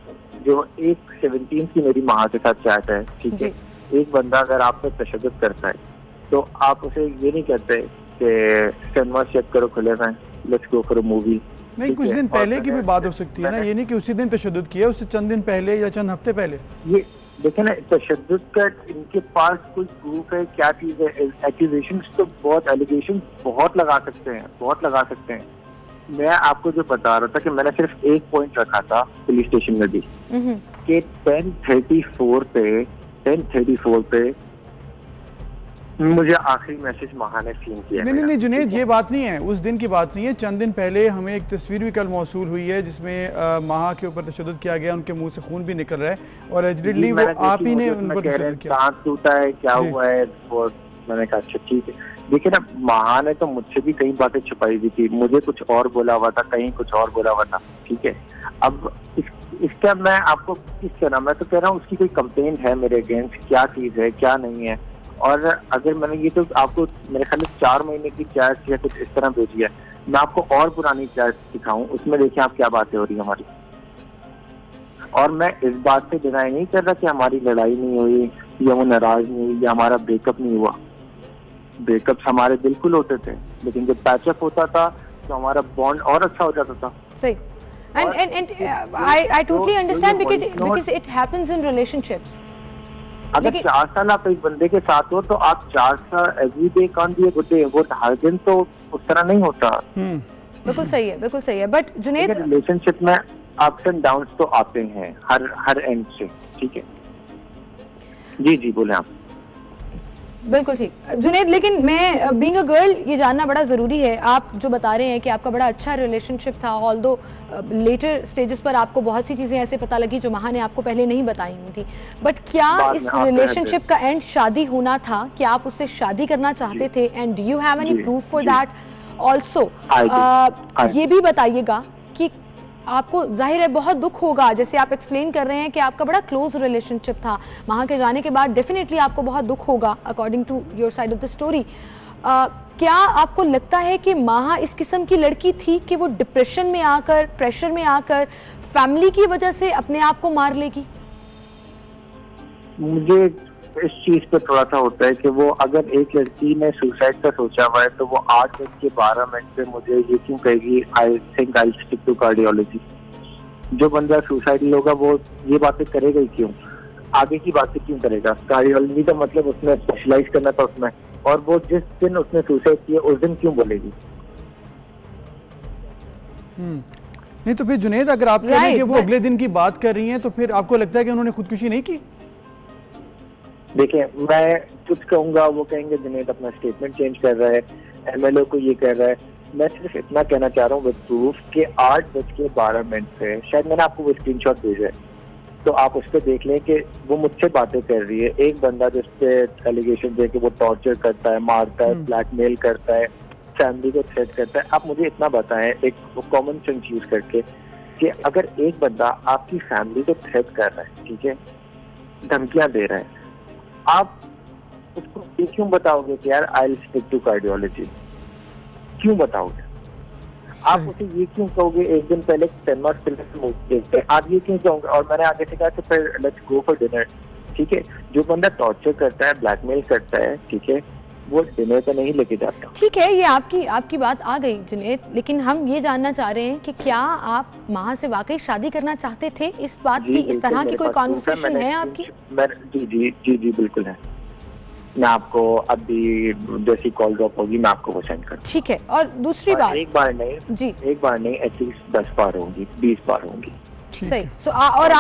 जो एक 17 की मेरी महा के साथ चैट है, ठीक है, एक बंदा अगर आप पे तशद्दुद करता है तो आप उसे ये नहीं कहते कि सिनेमा चेक करो खुले में, let's go for a movie. नहीं, कुछ दिन पहले की भी बात हो सकती है ना, ये नहीं कि उसी दिन तशद्दुद किया, उससे चंद दिन पहले या चंद हफ्ते पहले। ये देखे ना, तशद्दुद का इनके पास कोई प्रूफ है, क्या चीज है? एक्यूजेशंस तो बहुत, एलिगेशन बहुत लगा सकते हैं, बहुत लगा सकते हैं। मैं आपको जो बता रहा था कि मैंने सिर्फ एक पॉइंट रखा था पुलिस स्टेशन में भी कि 10:34 पे मुझे आखिरी मैसेज महा ने सीन किया। नहीं जुनैद, ये बात नहीं है, उस दिन की बात नहीं है। चंद दिन पहले हमें एक तस्वीर भी कल मौसूल हुई है जिसमें महा के ऊपर तशद्दुद किया गया, उनके मुंह से खून भी निकल रहा है, और एग्जैक्टली वो आप ही ने उनको तशद्दुद किया। दांत टूटा है, क्या हुआ है, वो मैंने कहा अच्छा ठीक है। देखिए ना, महा ने तो मुझसे भी कई बातें छुपाई हुई थी, मुझे कुछ और बोला हुआ था, कहीं कुछ और बोला हुआ था। ठीक है, अब इसका मैं आपको किस तरह, मैं तो कह रहा हूँ उसकी कोई कंप्लेंट है मेरे अगेंस्ट, क्या चीज है क्या नहीं है। और अगर मैंने ये तो आपको मेरे ख्याल में 4 महीने की चैट या कुछ इस तरह भेजी है, मैं आपको और पुरानी चैट दिखाऊं, उसमें देखिए आप क्या बातें हो रही है हमारी। और मैं इस बात से डिनाई नहीं कर रहा कि हमारी लड़ाई नहीं हुई या वो नाराज नहीं हुई या हमारा ब्रेकअप नहीं हुआ। ब्रेकअप्स हमारे बिल्कुल होते थे, लेकिन जब पैचअप होता था तो हमारा बॉन्ड और अच्छा हो जाता था। सही। and I totally understand because it happens in relationships. अगर 4 साल आप एक बंदे के साथ हो तो आप 4 साल every day can't be a good day, वो हर दिन तो उस तरह नहीं होता। बिल्कुल सही है, बिल्कुल सही है। बट जुनैद, रिलेशनशिप में अप्स एंड डाउन्स तो आते हैं हर एंड से, ठीक है। जी जी बोले आप। बिल्कुल ठीक जुनैद, लेकिन मैं बीइंग अ गर्ल ये जानना बड़ा ज़रूरी है। आप जो बता रहे हैं कि आपका बड़ा अच्छा रिलेशनशिप था, ऑल्दो लेटर स्टेजेस पर आपको बहुत सी चीज़ें ऐसे पता लगी जो माहा ने आपको पहले नहीं बताई हुई थी, बट क्या इस रिलेशनशिप का एंड शादी होना था? क्या आप उससे शादी करना चाहते थे? And do you have any proof for that? Also ये भी बताइएगा कि आपको जाहिर है बहुत दुख होगा, जैसे आप एक्सप्लेन कर रहे हैं कि आपका बड़ा क्लोज रिलेशनशिप था, माहा के जाने के बाद डेफिनेटली आपको बहुत दुख होगा according to your side of the story. क्या आपको लगता है कि माहा इस किस्म की लड़की थी कि वो डिप्रेशन में आकर, प्रेशर में आकर, फैमिली की वजह से अपने आप को मार लेगी? मुझे इस चीज पे थोड़ा सा होता है कि वो अगर एक लड़की ने सुसाइड का सोचा हुआ है तो वो 8:12 पे मुझे ये क्यों कहेगी I think I stick to cardiology. जो बंदा सुसाइडल होगा वो ये बातें करेगा ही क्यों, आगे की बातें क्यों करेगा? कार्डियोलॉजी का मतलब उसने स्पेशलाइज करना था उसमें, और वो जिस दिन उसने सुसाइड किया उस दिन क्यों बोलेगी? नहीं तो फिर जुनैद, अगर आप कह रहे हैं कि वो अगले दिन की बात कर रही हैं तो फिर आपको लगता है कि उन्होंने खुदकुशी नहीं की? देखिए, मैं कुछ कहूंगा वो कहेंगे जुनैद अपना स्टेटमेंट चेंज कर रहा है, एमएलए को ये कर रहा है। मैं सिर्फ इतना कहना चाह रहा हूँ विद प्रूफ कि 8:12 पे, शायद मैंने आपको वो स्क्रीनशॉट भेजा है, तो आप उस पर देख लें कि वो मुझसे बातें कर रही है। एक बंदा जिस पे एलिगेशन दे के वो टॉर्चर करता है, मारता है, ब्लैकमेल करता है, फैमिली को थ्रेट करता है। आप मुझे इतना बताएं एक कॉमन सेंस यूज करके कि अगर एक बंदा आपकी फैमिली को थ्रेट कर रहा है, ठीक है, धमकियां दे रहा है, आप उसको ये क्यों बताओगे कि यार I will stick to cardiology? क्यों बताओगे? आप उसे ये क्यों कहोगे एक दिन पहले 10 मार्च फिल्म आप ये क्यों कहोगे? और मैंने आगे से कहा कि फिर लेट्स गो फॉर डिनर, ठीक है। जो बंदा टॉर्चर करता है, ब्लैकमेल करता है, ठीक है, वो डिनर पे नहीं लेके जाता। ठीक है, ये आपकी बात आ गई जुनैद, लेकिन हम ये जानना चाह रहे हैं कि क्या आप माहा से वाकई शादी करना चाहते थे? इस बात की, इस तरह की कोई कॉन्वर्सेशन है आपकी? जी बिल्कुल है। मैं आपको अभी जैसी कॉल ड्रॉप होगी मैं आपको वो सेंड कर। ठीक है। और दूसरी बात, एक बार नहीं एटलीस्ट 10 बार होंगी, 20 बार होंगी। सही। और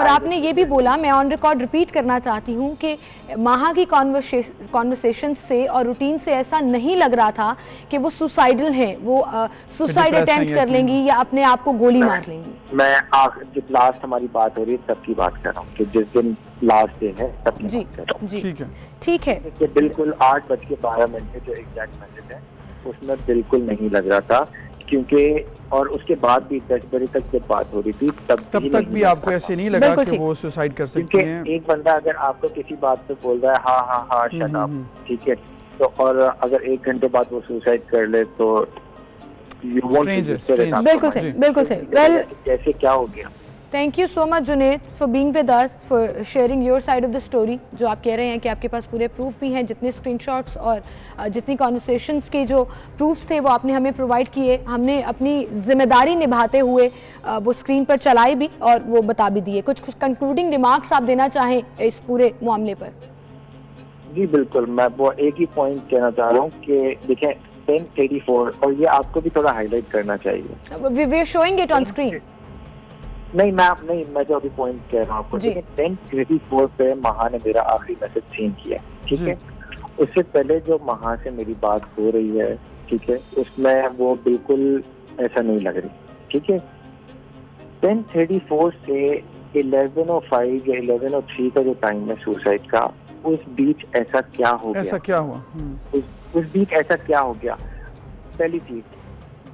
आपने ये भी बोला, मैं ऑन रिकॉर्ड रिपीट करना चाहती हूँ कि माहा की कॉन्वर्सेशन से और रूटीन से ऐसा नहीं लग रहा था कि वो सुसाइडल हैं, वो सुसाइड अटेम्प्ट कर लेंगी या अपने आप को गोली मार लेंगी। मैं जब लास्ट हमारी बात हो रही है तब की बात कर रहा हूँ कि जिस दिन लास्ट डे है तब की बात कर रहा हूँ। ठीक है। बिल्कुल 8:12 जो एग्जैक्ट मैसेज है उसमें बिल्कुल नहीं लग रहा था, क्योंकि और उसके बाद भी 10 बजे तक जब बात हो रही थी तब तक भी आपको ऐसे नहीं लगा कि वो सुसाइड कर सकती हैं? एक बंदा अगर आपको किसी बात पे बोल रहा है हाँ शट अप, ठीक है, तो और अगर 1 घंटे बाद वो सुसाइड कर ले तो बिल्कुल सही। वेल, कैसे क्या हो गया? Thank you so much Junaid for being with us, for sharing your side of the story. जो आप कह रहे हैं कि आपके पास पूरे प्रूफ भी हैं, जितने स्क्रीनशॉट्स और जितनी कॉन्वर्सेशंस के जो प्रूफ्स थे वो आपने हमें प्रोवाइड किए। हमने अपनी जिम्मेदारी निभाते हुए वो स्क्रीन पर चलाए भी और वो बता भी दिए। कुछ कंक्लूडिंग रिमार्क्स आप देना चाहें इस पूरे मामले पर? जी बिल्कुल, मैं वो एक ही पॉइंट कहना चाह रहा हूँ कि देखें 10:34, और ये आपको भी थोड़ा हाईलाइट करना चाहिए। We are showing it on screen. मैं जो अभी पॉइंट कह रहा हूँ आपको, 10:34 पे माहा ने मेरा आखिरी मैसेज सेंड किया, ठीक है। उससे पहले जो माहा से मेरी बात हो रही है, ठीक है, उसमें वो बिल्कुल ऐसा नहीं लग रही, ठीक है। 10:34 से 11:05 या 11:03 का जो टाइम है सुसाइड का, उस बीच ऐसा क्या हो गया? ऐसा क्या हुआ? उस बीच ऐसा क्या हो गया? पहली चीज,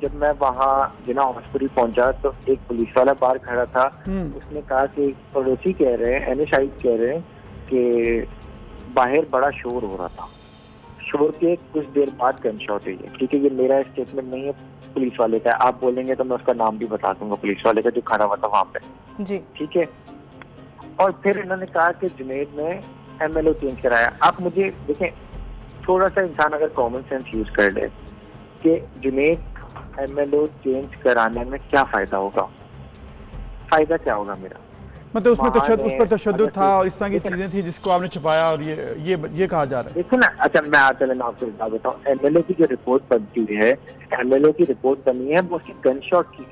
जब मैं वहाँ जिना हॉस्पिटल पहुंचा तो एक पुलिस वाला बाहर खड़ा था। उसने कहा कि पड़ोसी कह रहे हैं, एनएच कह रहे हैं कि बाहर बड़ा शोर हो रहा था। शोर के कुछ देर बाद गन शॉट हुई है, ठीक है। ये मेरा स्टेटमेंट नहीं है, पुलिस वाले का। आप बोलेंगे तो मैं उसका नाम भी बता दूंगा, पुलिस वाले का जो खड़ा हुआ था वहाँ पे जी, ठीक है। और फिर इन्होंने कहा कि जुनैद ने एमएलओ चेंज कराया। आप मुझे देखें, थोड़ा सा इंसान अगर कॉमन सेंस यूज कर ले कि जुनैद MLO चेंज कराने में क्या फायदा होगा? फायदा क्या होगा मेरा? मतलब उसमें उस पर तशद्दुद था और इस तरह की चीजें थी जिसको आपने छुपाया और ये कहा जा रहा है। देखो ना, अच्छा मैं आपको एक बात बताऊँ, MLO की जो रिपोर्ट बनती है, MLO की रिपोर्ट बनी है वो उसकी गन शॉट की।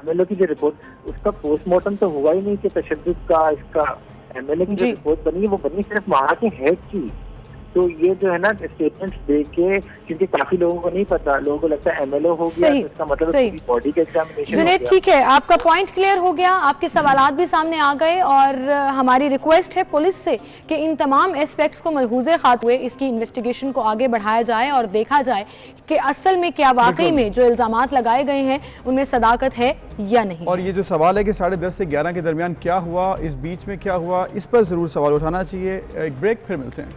MLO की जो रिपोर्ट, उसका पोस्टमार्टम तो हुआ ही नहीं कि तशद्दुद का इसका। MLO की जो रिपोर्ट बनी है वो बनी सिर्फ वहाँ के हेड की। तो ये जो है ना स्टेटमेंट्स देके, क्योंकि काफी लोगों को नहीं पता, लोगों को लगता है MLO हो गया तो इसका मतलब बॉडी का एग्जामिनेशन। जुनैद ठीक है, आपका पॉइंट क्लियर हो गया, आपके सवालात भी सामने आ गए और हमारी रिक्वेस्ट है पुलिस से कि इन तमाम एस्पेक्ट्स को मलहूज़े खाते हुए इसकी इन्वेस्टिगेशन को आगे बढ़ाया जाए और देखा जाए कि असल में क्या वाकई में जो इल्जामात लगाए गए हैं उनमें सदाकत है या नहीं। और ये जो सवाल है कि 10:30 से 11 के दरमियान क्या हुआ, इस बीच में क्या हुआ, इस पर जरूर सवाल उठाना चाहिए। एक ब्रेक, फिर मिलते हैं।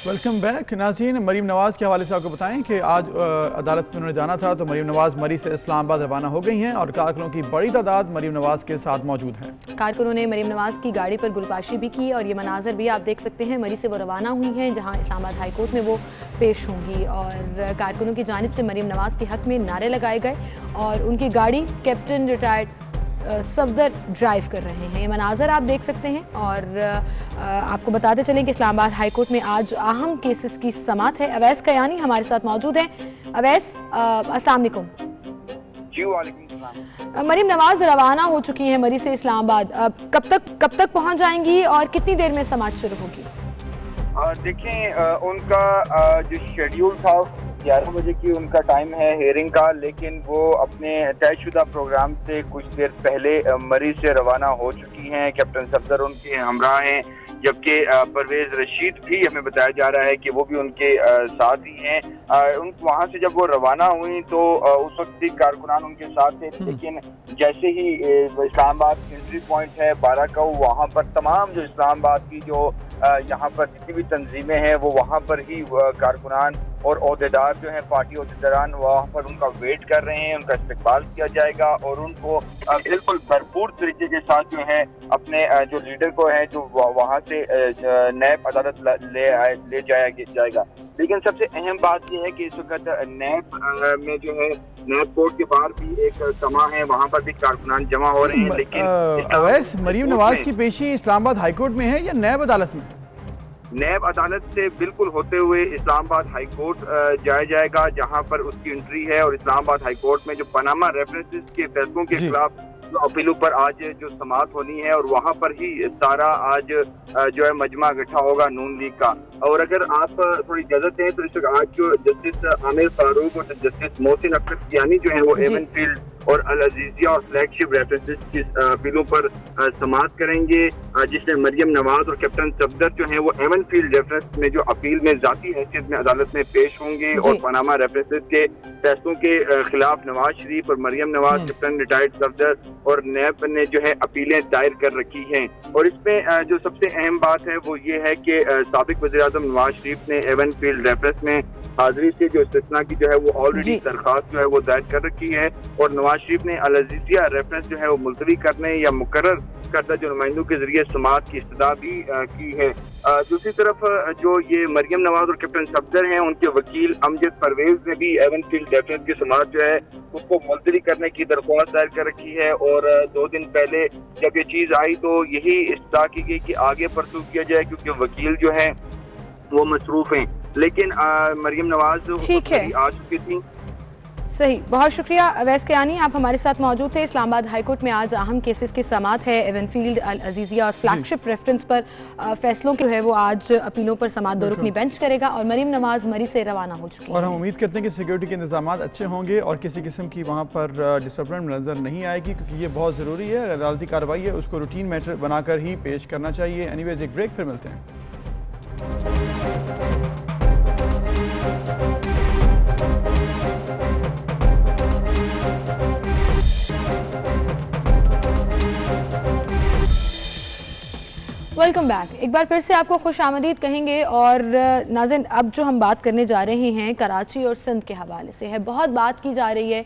वेलकम बैक नाज़रीन। मरीम नवाज़ के हवाले से आपको बताएं कि आज अदालत में उन्होंने जाना था, तो मरीम नवाज़ मरी से इस्लामाबाद रवाना हो गई हैं और कारकुनों की बड़ी तादाद मरीम नवाज़ के साथ मौजूद है। कारकुनों ने मरीम नवाज़ की गाड़ी पर गुलपाशी भी की और ये मनाजर भी आप देख सकते हैं। मरी से वो रवाना हुई हैं जहाँ इस्लामाबाद हाई कोर्ट में वो पेश होंगी और कारकुनों की जानिब से मरीम नवाज़ के हक में नारे लगाए गए और उनकी गाड़ी कैप्टन रिटायर्ड सफदर ड्राइव कर रहे हैं। ये मनाजर आप देख सकते हैं और आपको बताते चलें कि इस्लामाबाद हाई कोर्ट में आज अहम केसेस की समाअत है। अवैस कयानी हमारे साथ मौजूद हैं। अवैस, अस्सलाम वालेकुम। जी वालेकुम सलाम। मरीम नवाज रवाना हो चुकी हैं मरी से इस्लामाबाद, कब तक पहुंच जाएंगी और कितनी देर में समाअत शुरू होगी? देखें, उनका जो शेड्यूल था 11 बजे की उनका टाइम है हेयरिंग का, लेकिन वो अपने तयशुदा प्रोग्राम से कुछ देर पहले मरी से रवाना हो चुकी हैं। कैप्टन सफदर उनके हमराह हैं, जबकि परवेज रशीद भी हमें बताया जा रहा है कि वो भी उनके साथ ही हैं। वहाँ से जब वो रवाना हुई तो उस वक्त भी कारकुनान उनके साथ थे, लेकिन जैसे ही इस्लामाबाद एंट्री पॉइंट है 12 का, वहाँ पर तमाम जो इस्लामाबाद की जो यहाँ पर जितनी भी तंजीमें हैं वो वहाँ पर ही कारकुनान और ओहदेदार जो हैं, पार्टी ओहदेदारान, वहाँ पर उनका वेट कर रहे हैं। उनका इस्तकबाल किया जाएगा और उनको बिल्कुल भरपूर तरीके के साथ जो है अपने जो लीडर को है जो वहाँ से नैब अदालत ले जाया जाएगा। लेकिन सबसे अहम बात यह है कि इस वक्त नैब में जो है नैब कोर्ट के बाहर भी एक समा है, वहाँ पर भी कारकुनान जमा हो रहे हैं। लेकिन अवैस, मरीम नवाज की पेशी इस्लामाबाद हाईकोर्ट में है या नैब अदालत में? नैब अदालत से बिल्कुल होते हुए इस्लामाबाद हाई कोर्ट जाया जाएगा, जहां पर उसकी एंट्री है। और इस्लामाबाद हाई कोर्ट में जो पनामा रेफरेंसेस के फैसलों के खिलाफ जो अपीलों पर आज जो समाअत होनी है और वहां पर ही सारा आज जो है मजमा इकट्ठा होगा नून लीग का। और अगर आप थोड़ी इजाजत दें तो इस वक्त आज जो जस्टिस आमिर फारूक और जस्टिस मोहसिन अख्तर कियानी जो है वो एवनफील्ड और अल अजीजिया और फ्लैगशिप रेफरेंसेस की बिलों पर समाअत करेंगे, जिसमें मरियम नवाज और कैप्टन सफदर जो है वो एवनफील्ड रेफरेंस में जो अपील में जाती हैसियत में अदालत में पेश होंगे और पनामा रेफरेंसेस के फैसलों के खिलाफ नवाज शरीफ और मरियम नवाज, कैप्टन रिटायर्ड सफदर और नैब ने जो है अपीलें दायर कर रखी हैं। और इसमें जो सबसे अहम बात है वो ये है कि साबिक वज़ीर-ए-आज़म नवाज शरीफ ने एवनफील्ड रेफरेंस में हाजिरी से जो इस्तिस्ना की जो है वो ऑलरेडी दरखास्त जो है वो दायर कर रखी है और नवाज शरीफ ने अल अजीजिया रेफरेंस जो है वो मुलतवी करने या मुकर्रर करदा जो नुमाइंदों के जरिए समाअत की इस्तदा भी की है। दूसरी तरफ जो ये मरियम नवाज और कैप्टन सफदर हैं, उनके वकील अमजद परवेज ने भी एवनफील्ड रेफरेंस की समाअत जो है उसको मुलतवी करने की दरख्वास्त दायर कर रखी है। और 2 दिन पहले जब ये चीज़ आई तो यही इस्तदा की गई कि आगे परसू किया जाए, क्योंकि वकील जो है वो मसरूफ हैं। लेकिन मरियम नवाज आ चुकी थी। सही, बहुत शुक्रिया अवैस कयानी, आप हमारे साथ मौजूद थे। इस्लामाबाद हाईकोर्ट में आज अहम केसेस की समाअत है। एवनफील्ड, अल अजीजिया और फ्लैगशिप रेफरेंस पर फैसलों के है वो आज अपीलों पर समाअत 2 रुकनी बेंच करेगा और मरीम नवाज मरी से रवाना हो चुकी है। और हम उम्मीद करते हैं कि सिक्योरिटी के इंतजाम अच्छे होंगे और किसी किस्म की वहाँ पर डिस्टर्बेंस नजर नहीं आएगी, क्योंकि ये बहुत ज़रूरी है। अदालती कार्रवाई है, उसको रूटीन मैटर बनाकर ही पेश करना चाहिए। एनीवेज, एक ब्रेक, फिर मिलते हैं। Welcome back. एक बार फिर से आपको खुश आमदीद कहेंगे। और नाज़रीन, अब जो हम बात करने जा रहे हैं कराची और सिंध के हवाले से है। बहुत बात की जा रही है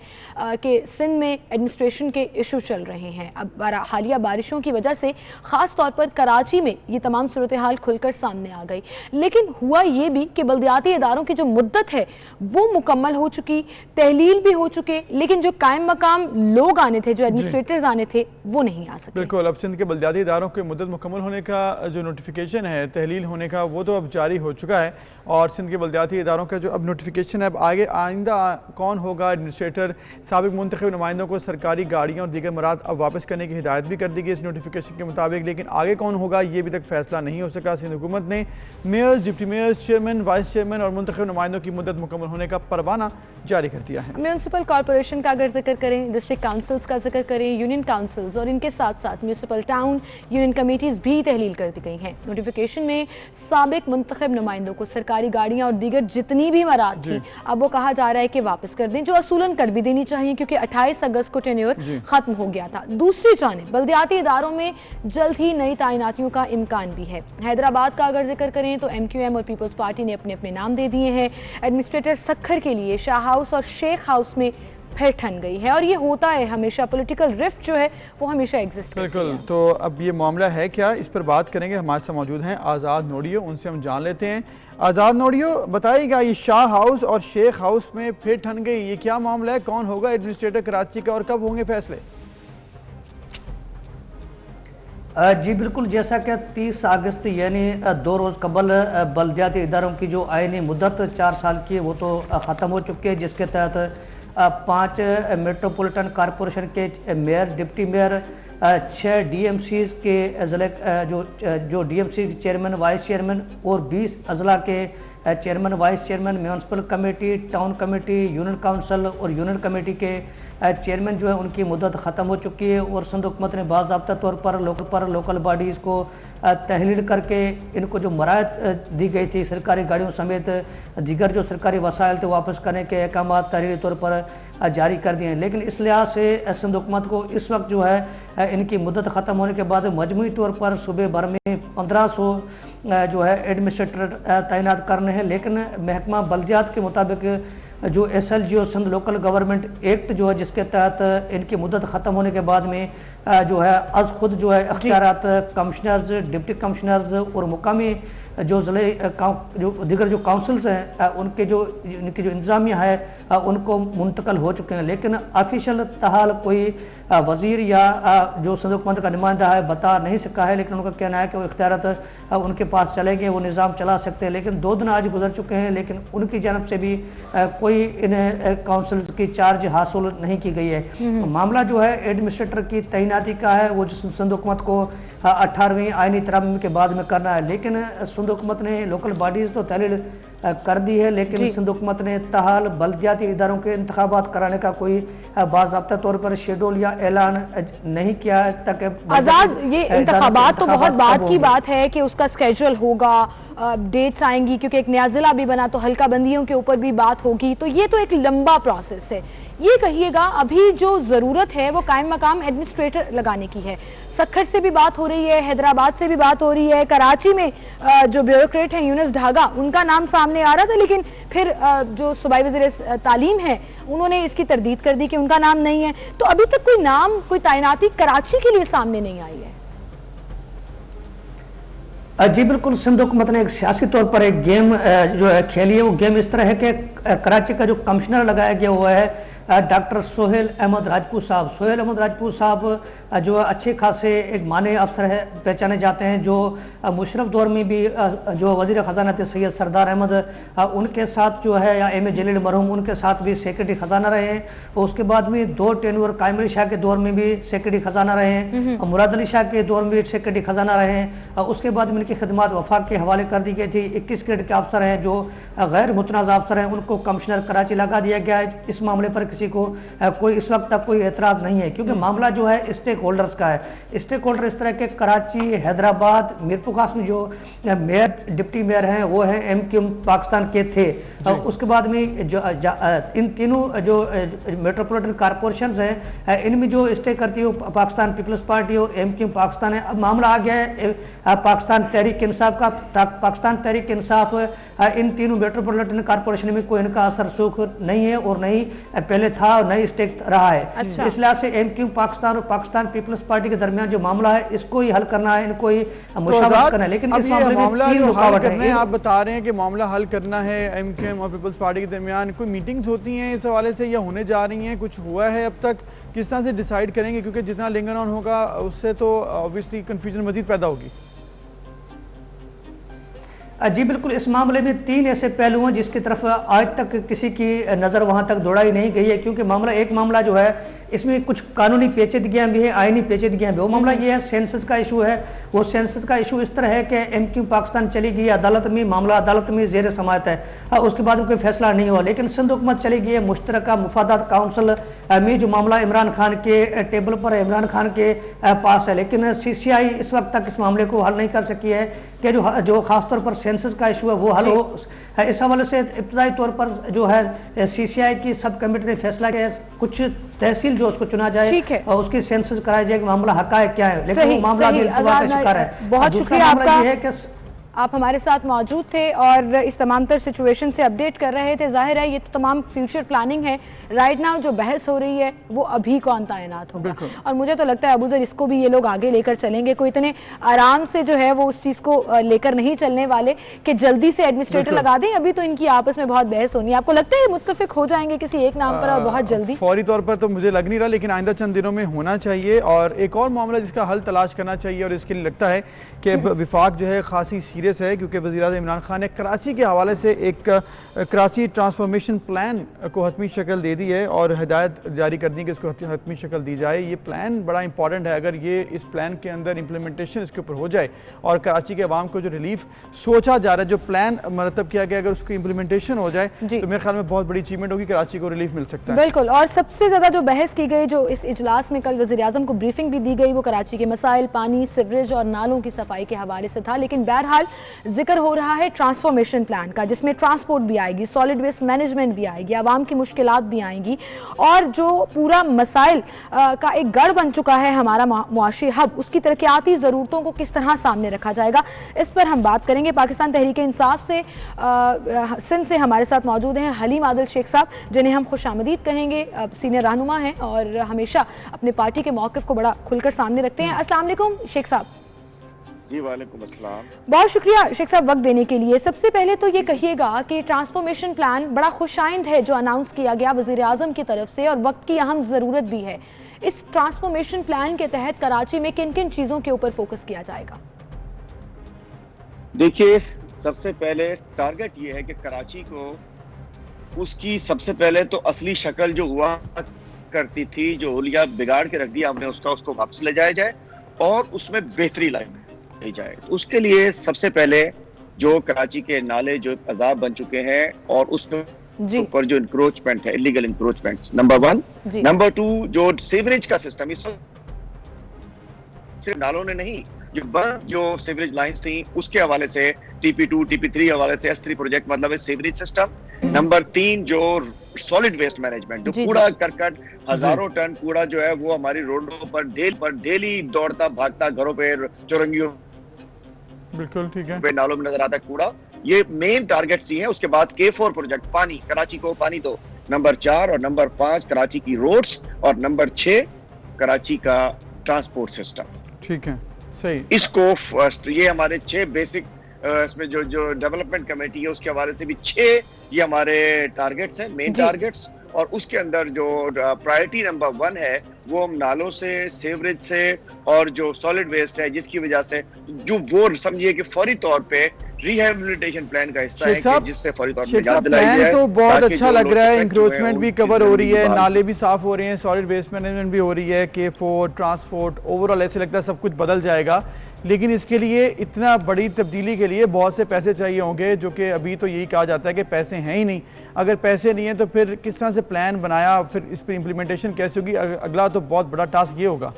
कि सिंध में एडमिनिस्ट्रेशन के इशू चल रहे हैं। अब हालिया बारिशों की वजह से ख़ास तौर पर कराची में ये तमाम सूरत हाल खुलकर सामने आ गई। लेकिन हुआ ये भी कि बल्दियाती इदारों की जो मुद्दत है वो मुकम्मल हो चुकी, तहलील भी हो चुके, लेकिन जो कायम मकाम लोग आने थे, जो एडमिनिस्ट्रेटर्स आने थे, वो नहीं आ सके। बिल्कुल, अब सिंध के बल्दियाती इदारों की मुद्दत मुकम्मल होने का जो नोटिफिकेशन है, तहलील होने का, वो तो अब जारी हो चुका है। और सिंध के बल्दियाती इदारों का जो अब नोटिफिकेशन है, अब आगे आइंदा कौन होगा एडमिनिस्ट्रेटर, साबिक मुंतखब नुमाइंदों को सरकारी गाड़ियाँ और दीगर मराद अब वापस करने की हिदायत भी कर दी गई इस नोटिफिकेशन के मुताबिक। लेकिन आगे कौन होगा ये अभी तक फैसला नहीं हो सका। सिंध हुकूमत ने mayors, deputy mayors, chairman, vice chairman और मुंतखब नुमाइंदों की मुद्दत मुकम्मल होने का परवाना जारी कर दिया है। म्यूनसिपल कॉरपोरेशन का अगर जिक्र करें, डिस्ट्रिक्ट काउंसिल्स का जिक्र करें, यूनियन काउंसिल्स और इनके साथ साथ म्यूनसिपल टाउन यूनियन कमेटीज़ भी तहलील कर दी गई हैं। नोटिफिकेशन में साबिक मुंतखब नुमाइंदों को सरकारी गाड़ियाँ और दीगर जितनी भी मराद थी, अब वो कहा जा रहा है कि वापस कर दें, जो असूलन कर भी देनी चाहिए क्योंकि 28 अगस्त को टेन्योर खत्म हो गया था। दूसरी जानिब बल्दियाती इदारों में जल्द ही नई तैनातियों का इम्कान भी है। हैदराबाद का अगर जिक्र करें तो MQM और पीपल्स पार्टी ने अपने अपने नाम दे दिए हैं। एडमिनिस्ट्रेटर सखर के लिए शाह हाउस और शेख हाउस में फिर ठन गई है और ये होता है हमेशा, पॉलिटिकल रिफ्ट जो है वो हमेशा एग्जिस्ट करती है। बिल्कुल, तो अब ये मामला है क्या, इस पर बात करेंगे। हमारे साथ मौजूद हैं आज़ाद नोडियो, उनसे हम जान लेते हैं। आज़ाद नोडियो, बताइएगा ये शाह हाउस और शेख हाउस में फिर ठन गई, ये क्या मामला है, कौन होगा एडमिनिस्ट्रेटर कराची का और कब होंगे फैसले? जी बिल्कुल, जैसा कि 30 अगस्त यानी 2 रोज़ कबल बल्दियाती इदारों की जो आईनी मुद्दत 4 साल की है वो तो ख़त्म हो चुकी है, जिसके तहत 5 मेट्रोपॉलिटन कॉरपोरेशन के मेयर, डिप्टी मेयर, 6 DMCs के अजला जो DMC के चेयरमैन, वाइस चेयरमैन और 20 अजला के chairman, vice chairman, municipal committee, town committee, union council और यूनियन कमेटी के चेयरमैन जो है उनकी मुद्दत ख़त्म हो चुकी है। और सिंध हुकूमत ने बाज़ाब्ता तौर पर लोकल बॉडीज़ को तहलील करके इनको जो मराहत दी गई थी सरकारी गाड़ियों समेत दीगर जो सरकारी वसाइल थे वापस करने के अहकाम तहरीरी तौर पर जारी कर दिए हैं। लेकिन इस लिहाज से सिंध हुकूमत को इस वक्त जो है इनकी मुद्दत ख़त्म होने के बाद मजमूई तौर पर सूबे भर में 1500 जो है एडमिनिस्ट्रेटर तैनात करने हैं। लेकिन महकमा बल्दियात के मुताबिक जो SLGO Sindh local government act जो है जिसके तहत इनकी मुद्दत ख़त्म होने के बाद में जो है अज खुद जो है अख्तियारात कमिश्नर्स, डिप्टी कमिश्नर्स और मुकामी जो ज़िले जो दीगर जो काउंसिल्स हैं उनकी जो इंतज़ामिया है उनको मुंतकल हो चुके हैं। लेकिन ऑफिशियल तहाल कोई वज़ीर या जो सिंध हुकूमत का नुमाइंदा है बता नहीं सका है। लेकिन उनका कहना है कि वो इख्तियारात उनके पास चले गए, वो निज़ाम चला सकते हैं। लेकिन 2 दिन आज गुजर चुके हैं, लेकिन उनकी जानब से भी कोई इन काउंसिल्स की चार्ज हासिल नहीं की गई है। मामला जो है एडमिनिस्ट्रेटर की तैनाती का है, वो सिंध हुकूमत को 18वीं आईनी तरमीम के बाद में करना है। लेकिन सिंध हुकूमत ने लोकल बॉडीज़ तो तहलील कर दी है, लेकिन सिंध हुकूमत ने ताहाल बल्दियाती इदारों के इंतखाबात कराने का कोई बाज़ाब्ता तौर पर शेड्यूल या ऐलान नहीं किया है। तक आज़ाद, ये इंतखाबात तो बहुत बाद की बात है कि उसका स्केड्यूल होगा, डेट्स आएंगी, क्योंकि एक नया जिला भी बना तो हल्का बंदियों के ऊपर भी बात होगी, तो ये तो एक लंबा प्रोसेस है। ये कहिएगा अभी जो ज़रूरत है वो कायम मकाम एडमिनिस्ट्रेटर लगाने की है। सखर से भी बात हो रही है, हैदराबाद से भी बात हो रही है, कराची में जो ब्यूरोक्रेट हैं यूनुस ढागा, उनका नाम सामने आ रहा था, लेकिन फिर जो सूबाई वज़ीर तालीम है उन्होंने इसकी तरदीद कर दी कि उनका नाम नहीं है। तो अभी तक कोई नाम, कोई तैनाती कराची के लिए सामने नहीं आई है। जी बिल्कुल, सिंध हुकूमत ने एक सियासी तौर पर एक गेम जो है खेली है। वो गेम इस तरह है कि कराची का जो कमिश्नर लगाया गया हुआ है डॉक्टर सोहेल अहमद राजपूत साहब। सोहेल अहमद राजपूत साहब जो अच्छे खासे एक माने अफसर है, पहचाने जाते हैं, जो मुशर्रफ दौर में भी जो वज़ीर ख़जाना थे सैयद सरदार अहमद, उनके साथ जो है या M.A. जलील मरहूम, उनके साथ भी सेक्रेटरी ख़जाना रहे हैं। और उसके बाद में 2 टेन्योर कायम अली शाह के दौर में भी सेक्रेटरी ख़जाना रहे हैं, मुराद अली शाह के दौर में भी सेक्रेटरी ख़जाना रहे हैं। उसके बाद में इनकी खिदमत वफाक के हवाले कर दी गई थी। 21 ग्रेड के अफसर हैं जो गैर मुतनाज़ अफसर हैं, उनको कमिश्नर कराची लगा दिया गया है। इस मामले पर किसी को कोई इस वक्त तक कोई एतराज़ नहीं है, क्योंकि मामला जो है स्टेक होल्डर्स का है। स्टेक होल्डर इस तरह के कराची, हैदराबाद, मीरपुर खास में जो मेयर, डिप्टी मेयर हैं वो हैं MQ पाकिस्तान के थे। उसके बाद में जो इन तीनों जो मेट्रोपॉलिटन कॉरपोरेशन हैं इनमें जो स्टे करती है पाकिस्तान पीपल्स पार्टी और MQ पाकिस्तान है। अब मामला आ गया है पाकिस्तान तहरीक इंसाफ का। पाकिस्तान तहरीक इंसाफ इन तीनों मेट्रोपॉलिटन कॉरपोरेशन में कोई इनका असर सुख नहीं है और नहीं पहले था और नहीं स्टेक रहा है। अच्छा। इस लिहाज से MQ पाकिस्तान और पाकिस्तान पीपल्स पार्टी के दरमियान जो मामला है इसको ही हल करना है, इनको ही मुशावरत करना है। लेकिन इस मामले में 3 रुकावट है। आप बता रहे हैं कि मामला हल करना है MQ और पीपल्स पार्टी के दरमियान, कोई मीटिंग्स होती हैं इस हवाले से या होने जा रही हैं? कुछ हुआ है अब तक? किस तरह से डिसाइड करेंगे? क्योंकि जितना लिंगर ऑन होगा उससे तो ऑब्वियसली कंफ्यूजन मजीद पैदा होगी। जी बिल्कुल, इस मामले में 3 ऐसे पहलू हैं जिसकी तरफ आज तक किसी की नज़र वहां तक दौड़ाई नहीं गई है, क्योंकि एक मामला जो है इसमें कुछ कानूनी पेचीदगियां भी है, आईनी पेचीदगियां भी। वो मामला ये है सेंसस का इशू है। वो सेंसस का इशू इस तरह है कि MQ पाकिस्तान चली गई अदालत में, मामला अदालत में जेर समाअत है, उसके बाद कोई फैसला नहीं हुआ। लेकिन सिंध हुकूमत चली गई है मुश्तरका मुफादात काउंसिल में, जो मामला इमरान खान के टेबल पर है, इमरान खान के पास है। लेकिन CCI इस वक्त तक इस मामले को हल नहीं कर सकी है कि जो खासतौर पर सेंसस का इशू है वो हल हो। इस हवाले से इब्तदाई तौर पर जो है CCI की सब कमेटी ने फैसला किया कुछ तहसील जो उसको चुना जाए और उसकी सेंसस कराया जाए कि मामला हकायक क्या है। लेकिन वो मामला भी इल्तवा का शिकार है। बहुत शुक्रिया आपका, ये है कि आप हमारे साथ मौजूद थे और इस तमाम तर सिचुएशन से अपडेट कर रहे थे। जाहिर है ये तो तमाम फ्यूचर प्लानिंग है। राइट नाउ जो बहस हो रही है वो अभी कौन तैनात होगा, और मुझे तो लगता है अबूजर इसको भी ये लोग आगे लेकर चलेंगे। कोई इतने आराम से जो है वो उस चीज़ को लेकर नहीं चलने वाले कि जल्दी से एडमिनिस्ट्रेटर लगा दें। अभी तो इनकी आपस में बहुत बहस होनी है। आपको लगता है मुत्तफिक हो जाएंगे किसी एक नाम पर और बहुत जल्दी? फौरी तौर पर तो मुझे लग नहीं रहा, लेकिन आइंदा चंद दिनों में होना चाहिए। और एक और मामला जिसका हल तलाश करना चाहिए और इसके लिए लगता है कि विफाक जो है खासी सीरियस है, क्योंकि वज़ीर-ए-आज़म इमरान खान ने कराची के हवाले से एक कराची ट्रांसफॉर्मेशन प्लान को हतमी शक्ल दे दी है और हिदायत जारी कर दी कि इसको हतमी शक्ल दी जाए। ये प्लान बड़ा इंपॉर्टेंट है। अगर ये इस प्लान के अंदर इम्प्लीमेंटेशन इसके ऊपर हो जाए और कराची के अवाम को जो रिलीफ सोचा जा रहा है, जो प्लान मरतब किया गया, अगर उसकी इम्प्लीमेंटेशन हो जाए तो मेरे ख्याल में बहुत बड़ी अचीवमेंट होगी, कराची को रिलीफ मिल सकता है। बिल्कुल। और सबसे ज़्यादा जो बहस की गई, जो इस इजलास में कल वज़ीर-ए-आज़म को ब्रीफिंग भी दी गई, वो कराची के मसाइल, पानी, सीवरेज और नालों की सफाई के हवाले से था। लेकिन बहरहाल जिक्र हो रहा है ट्रांसफॉर्मेशन प्लान का, जिसमें ट्रांसपोर्ट भी आएगी, सॉलिड वेस्ट मैनेजमेंट भी आएगी, आवाम की मुश्किलात भी आएंगी, और जो पूरा मसाइल का एक गढ़ बन चुका है हमारा मुआशी हब, उसकी तरक्याती ज़रूरतों को किस तरह सामने रखा जाएगा, इस पर हम बात करेंगे। पाकिस्तान तहरीक इंसाफ से सिंध से हमारे साथ मौजूद हैं हलीम आदिल शेख साहब, जिन्हें हम खुशामदीद कहेंगे। सीनियर रहनुमा हैं और हमेशा अपने पार्टी के मौक़िफ़ को बड़ा खुलकर सामने रखते हैं। अस्सलाम वालेकुम शेख साहब। जी वालेकुम अस्सलाम। बहुत शुक्रिया शेख साहब वक्त देने के लिए। सबसे पहले तो ये कहिएगा कि ट्रांसफॉर्मेशन प्लान बड़ा खुशाइंद है जो अनाउंस किया गया वज़ीर आज़म की तरफ से, और वक्त की अहम ज़रूरत भी है। इस ट्रांसफॉर्मेशन प्लान के तहत कराची में किन किन चीज़ों के ऊपर फोकस किया जाएगा? देखिए, सबसे पहले टारगेट ये है कि कराची को उसकी सबसे पहले तो असली शक्ल जो हुआ करती थी, जो हुलिया बिगाड़ के रख दिया हमने, उसको वापस ले जाया जाए और उसमें बेहतरी लाई जाए। उसके लिए सबसे पहले जो कराची के नाले जो अजाब बन चुके हैं और उसके ऊपर जो इंक्रोचमेंट है, इलीगल इंक्रोचमेंट, नंबर 1। नंबर 2, जो सीवरेज का सिस्टम, इस सिर्फ नालों ने नहीं, जो सीवरेज लाइंस थी उसके हवाले से TP2 TP3 हवाले से S3 प्रोजेक्ट, मतलब है सीवरेज सिस्टम। नंबर 3, जो सॉलिड वेस्ट मैनेजमेंट, जो कूड़ा करकट, हजारों टन कूड़ा जो है वो हमारी रोडों पर डेली दौड़ता भागता घरों पे, चौरंगियों, बिल्कुल ठीक है, नालों में नजर आता है कूड़ा। ये मेन टारगेट्स ही हैं। उसके बाद K4 प्रोजेक्ट, पानी, कराची को पानी दो। नंबर 4 और नंबर 5 कराची की रोड्स, और नंबर 6 कराची का ट्रांसपोर्ट सिस्टम। ठीक है, सही। इसको फर्स्ट, ये हमारे 6 बेसिक, इसमें जो डेवलपमेंट कमेटी है उसके हवाले से भी 6 ये हमारे टारगेट्स हैं, मेन टारगेट्स। और उसके अंदर जो प्रायोरिटी नंबर 1 है वो हम नालों से, सीवरेज से और जो सॉलिड वेस्ट है, जिसकी वजह से जो वो समझिए कि फौरी तौर पे रिहेबिलिटेशन प्लान का हिस्सा है कि जिससे फौरी तौर पर निजात दिलाई प्लान जाए। तो बहुत अच्छा लग रहा है, इंक्रोचमेंट भी कवर हो रही है, उनकी नाले भी साफ हो रहे हैं, सॉलिड वेस्ट मैनेजमेंट भी हो रही है, K4 ट्रांसपोर्ट, ओवरऑल ऐसे लगता है सब कुछ बदल जाएगा। लेकिन इसके लिए इतना बड़ी तब्दीली के लिए बहुत से पैसे चाहिए होंगे, जो कि अभी तो यही कहा जाता है कि पैसे हैं ही नहीं। अगर पैसे नहीं है तो फिर किस तरह से प्लान बनाया, फिर इस पर इम्प्लीमेंटेशन कैसे होगी? अगला तो बहुत बड़ा टास्क ये होगा।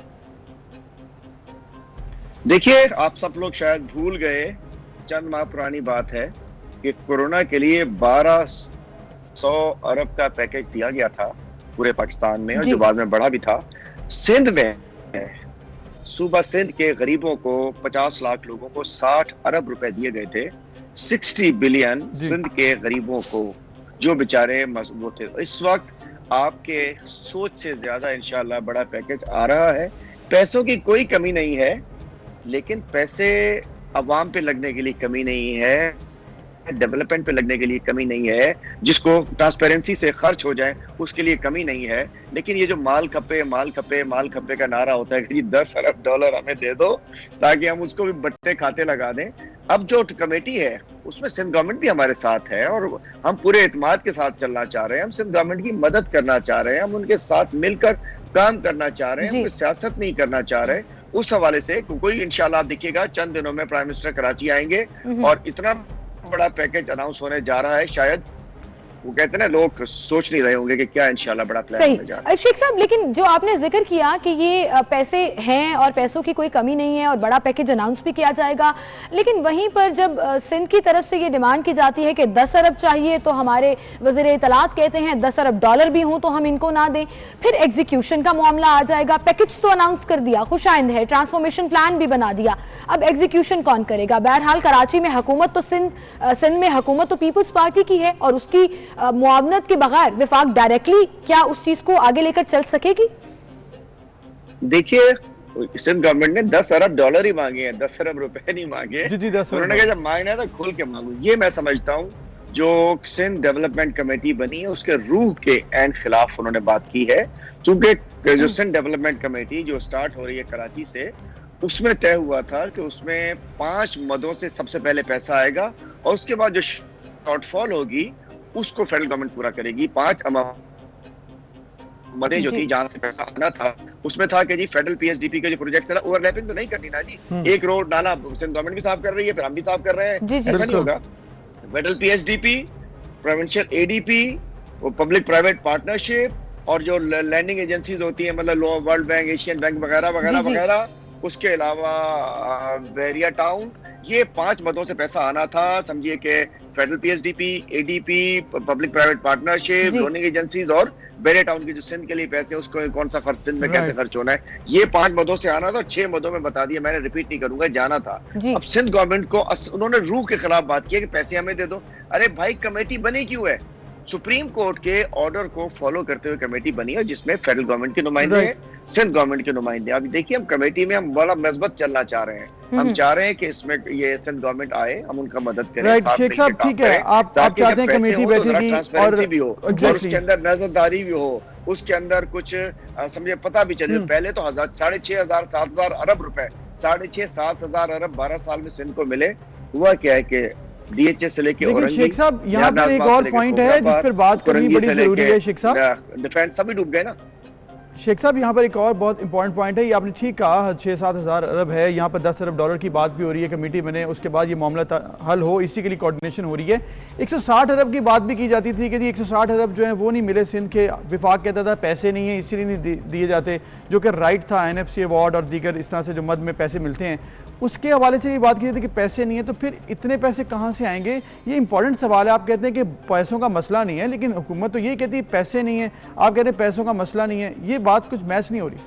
देखिए, आप सब लोग शायद भूल गए, चंद माह पुरानी बात है कि कोरोना के लिए 1200 अरब का पैकेज दिया गया था पूरे पाकिस्तान में, और जो बाद में बढ़ा भी था। सिंध में सूबा सिंध के गरीबों को 50 लाख लोगों को 60 अरब रुपए दिए गए थे। 60 बिलियन सिंध के गरीबों को, जो बेचारे वो थे। इस वक्त आपके सोच से ज्यादा इंशाल्लाह बड़ा पैकेज आ रहा है। पैसों की कोई कमी नहीं है, लेकिन पैसे अवाम पे लगने के लिए कमी नहीं है, डेवलपमेंट पे लगने के लिए कमी नहीं है, जिसको ट्रांसपेरेंसी से खर्च हो जाए उसके लिए कमी नहीं है। लेकिन ये जो माल खपे माल खपे माल खपे का नारा होता है कि 10 अरब डॉलर हमें दे दो ताकि हम उसको भी बट्टे खाते लगा दें। अब जो कमेटी है उसमें सिंध गवर्नमेंट भी हमारे साथ है और हम पूरे एतमाद के साथ चलना चाह रहे हैं। हम सिंध गवर्नमेंट की मदद करना चाह रहे हैं, हम उनके साथ मिलकर काम करना चाह रहे हैं, हम सियासत नहीं करना चाह रहे। उस हवाले से कोई इंशाल्लाह आप देखिएगा चंद दिनों में प्राइम मिनिस्टर कराची आएंगे और इतना बड़ा पैकेज अनाउंस होने जा रहा है, शायद वो कहते हैं ना, लोग सोच नहीं रहे होंगे कि क्या इंशाल्लाह बड़ा प्लान होने जा रहा है। शेख साहब, लेकिन जो आपने जिक्र किया कि ये पैसे हैं और पैसों की कोई कमी नहीं है और बड़ा पैकेज अनाउंस भी किया जाएगा, लेकिन वहीं पर जब सिंध की तरफ से ये डिमांड की जाती है कि 10 अरब चाहिए, तो हमारे वज़ीर इत्तलात कहते हैं 10 अरब डॉलर भी हों तो हम इनको ना दें। फिर एग्जीक्यूशन का मामला आ जाएगा। पैकेज तो अनाउंस कर दिया, खुशाइंद है, ट्रांसफॉर्मेशन प्लान भी बना दिया, अब एग्जीक्यूशन कौन करेगा? बहरहाल कराची में हुकूमत तो सिंध में हुकूमत तो पीपल्स पार्टी की है और उसकी मुआवनत के बगैर विफाक डायरेक्टली क्या उस चीज को आगे लेकर चल सकेगी? देखिए, सिंध गवर्नमेंट ने 10 अरब डॉलर ही मांगे हैं, 10 अरब रुपए नहीं मांगे। उन्होंने कहा जब मांगना है तो खुल के मांगो। ये मैं समझता हूँ जो सिंध डेवलपमेंट कमेटी बनी है उसके रूह के एन खिलाफ उन्होंने बात की है। चूंकि जो सिंध डेवलपमेंट कमेटी जो स्टार्ट हो रही है कराची से, उसमें तय हुआ था कि उसमें 5 मदों से सबसे पहले पैसा आएगा और उसके बाद जो शॉर्टफॉल होगी उसको फेडरल गवर्नमेंट पूरा करेगी। 5 मदें जो थी जहां से पैसा आना था उसमें था कि जी फेडरल पीएचडीपी के जो प्रोजेक्ट था, ओवरलैपिंग तो नहीं करनी ना जी। एक रोड नाला सिंध गवर्नमेंट भी साफ कर रही है, फिर हम भी साफ कर रहे हैं, ऐसा नहीं होगा। फेडरल पीएचडीपी, प्रोविंशियल एडीपी, वो पब्लिक प्राइवेट पार्टनरशिप और जो लैंडिंग एजेंसीज होती है, मतलब वर्ल्ड बैंक, एशियन बैंक वगैरह वगैरह वगैरह, उसके अलावा वेरिया टाउन, ये 5 मदों से पैसा आना था। समझिए कि federal PHDP, ADP, public private partnership, loaning agencies और बेरे टाउन के जो सिंध के लिए पैसे उसको कौन सा खर्च सिंध में कैसे खर्च होना है, ये 5 मदों से आना था। 6 मदों में बता दिया, मैंने रिपीट नहीं करूंगा, जाना था। अब सिंध गवर्नमेंट को उन्होंने रूह के खिलाफ बात की कि पैसे हमें दे दो। अरे भाई, कमेटी बनी क्यों है? सुप्रीम कोर्ट के ऑर्डर को फॉलो करते हुए कमेटी बनी है जिसमें फेडरल गवर्नमेंट के नुमाइंदे हैं, सिंध गवर्नमेंट के नुमाइंदे। अभी देखिए, हम कमेटी में हम बड़ा मजबूत चलना चाह रहे हैं। हम चाह रहे हैं कि इसमें ये सिंध गवर्नमेंट आए, हम उनका मदद करें। शेख साहब, ठीक है, आप चाहते हैं कमेटी बैठेगी और भी हो और उसके अंदर नजरदारी भी हो, उसके अंदर कुछ समझे पता भी चले। पहले तो 6,500 7,000 अरब रुपए, 6,500-7,000 अरब 12 साल में सिंध को मिले। हुआ क्या है कि डीएचएस से लेके औरंगी, शेख साहब यहाँ पर एक और पॉइंट है जिस पर बात करनी बड़ी जरूरी है। शेख साहब, डिफेंस सभी डूब गए ना। शेख साहब, यहाँ पर एक और बहुत इंपॉर्टेंट पॉइंट है, ये आपने ठीक कहा, 6-7 हज़ार अरब है, यहाँ पर 10 अरब डॉलर की बात भी हो रही है, कमेटी बने उसके बाद ये मामला हल हो, इसी के लिए कोऑर्डिनेशन हो रही है। 160 अरब की बात भी की जाती थी कि जी 160 अरब जो है वो नहीं मिले सिंध के। विफाक कहता था पैसे नहीं है इसीलिए नहीं दिए जाते, जो कि राइट था। एनएफसी अवार्ड और दीगर इस तरह से जो मद में पैसे मिलते हैं उसके हवाले से ये बात की थी कि पैसे नहीं है, तो फिर इतने पैसे कहाँ से आएंगे? ये इंपॉर्टेंट सवाल है। आप कहते हैं कि पैसों का मसला नहीं है, लेकिन हुकूमत तो ये कहती है पैसे नहीं है, आप कहते हैं पैसों का मसला नहीं है। ये बात कुछ मैच नहीं हो रही।